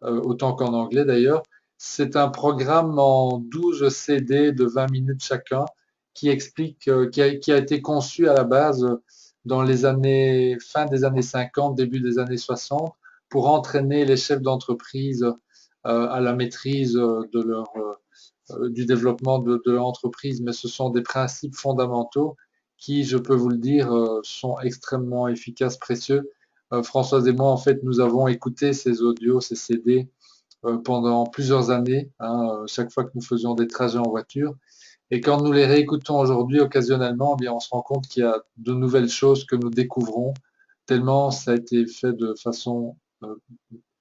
autant qu'en anglais d'ailleurs. C'est un programme en 12 CD de 20 minutes chacun qui explique, qui a été conçu à la base dans les années, fin des années 50, début des années 60, pour entraîner les chefs d'entreprise à la maîtrise de du développement de l'entreprise. Mais ce sont des principes fondamentaux qui, je peux vous le dire, sont extrêmement efficaces, précieux. Françoise et moi, en fait, nous avons écouté ces audios, ces CD pendant plusieurs années, hein, chaque fois que nous faisions des trajets en voiture. Et quand nous les réécoutons aujourd'hui occasionnellement, eh bien, on se rend compte qu'il y a de nouvelles choses que nous découvrons, tellement ça a été fait de façon euh,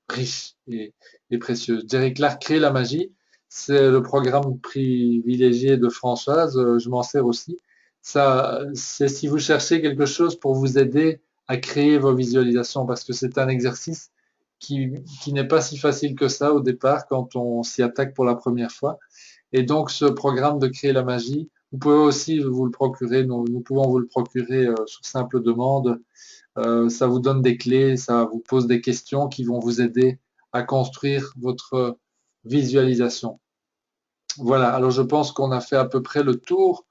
riche et précieuse. Jerry Clark crée la magie. C'est le programme privilégié de Françoise. Je m'en sers aussi. Ça, c'est si vous cherchez quelque chose pour vous aider à créer vos visualisations, parce que c'est un exercice qui n'est pas si facile que ça au départ quand on s'y attaque pour la première fois. Et donc, ce programme de créer la magie, vous pouvez aussi vous le procurer. Nous pouvons vous le procurer sur simple demande. Ça vous donne des clés, ça vous pose des questions qui vont vous aider à construire votre visualisation. Voilà, alors je pense qu'on a fait à peu près le tour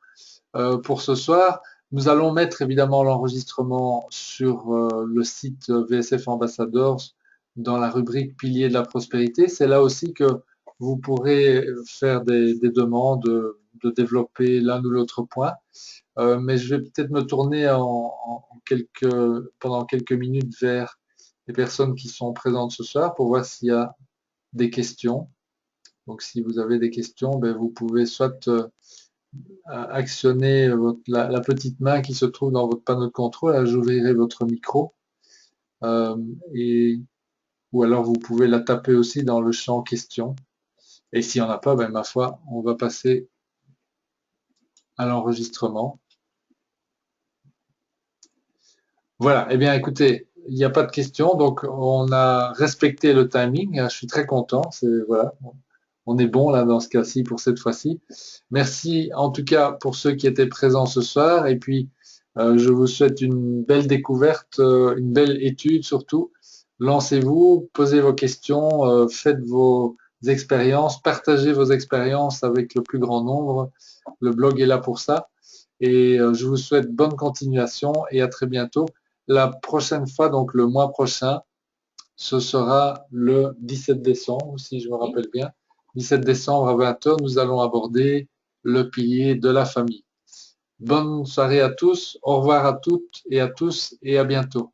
pour ce soir. Nous allons mettre évidemment l'enregistrement sur le site VSF Ambassadors dans la rubrique Piliers de la prospérité. C'est là aussi que vous pourrez faire des demandes de développer l'un ou l'autre point. Mais je vais peut-être me tourner pendant quelques minutes vers les personnes qui sont présentes ce soir pour voir s'il y a des questions. Donc, si vous avez des questions, ben, vous pouvez soit actionner la petite main qui se trouve dans votre panneau de contrôle, là, j'ouvrirai votre micro, euh, et, ou alors vous pouvez la taper aussi dans le champ questions. Et s'il n'y en a pas, ben, ma foi, on va passer à l'enregistrement. Voilà, eh bien écoutez, il n'y a pas de questions, donc on a respecté le timing, je suis très content, voilà, on est bon là dans ce cas-ci pour cette fois-ci. Merci en tout cas pour ceux qui étaient présents ce soir, et puis je vous souhaite une belle découverte, une belle étude surtout. Lancez-vous, posez vos questions, faites vos expériences, partagez vos expériences avec le plus grand nombre. Le blog est là pour ça. Et je vous souhaite bonne continuation et à très bientôt. La prochaine fois, donc le mois prochain, ce sera le 17 décembre, si je me rappelle bien. 17 décembre à 20h, nous allons aborder le pilier de la famille. Bonne soirée à tous, au revoir à toutes et à tous et à bientôt.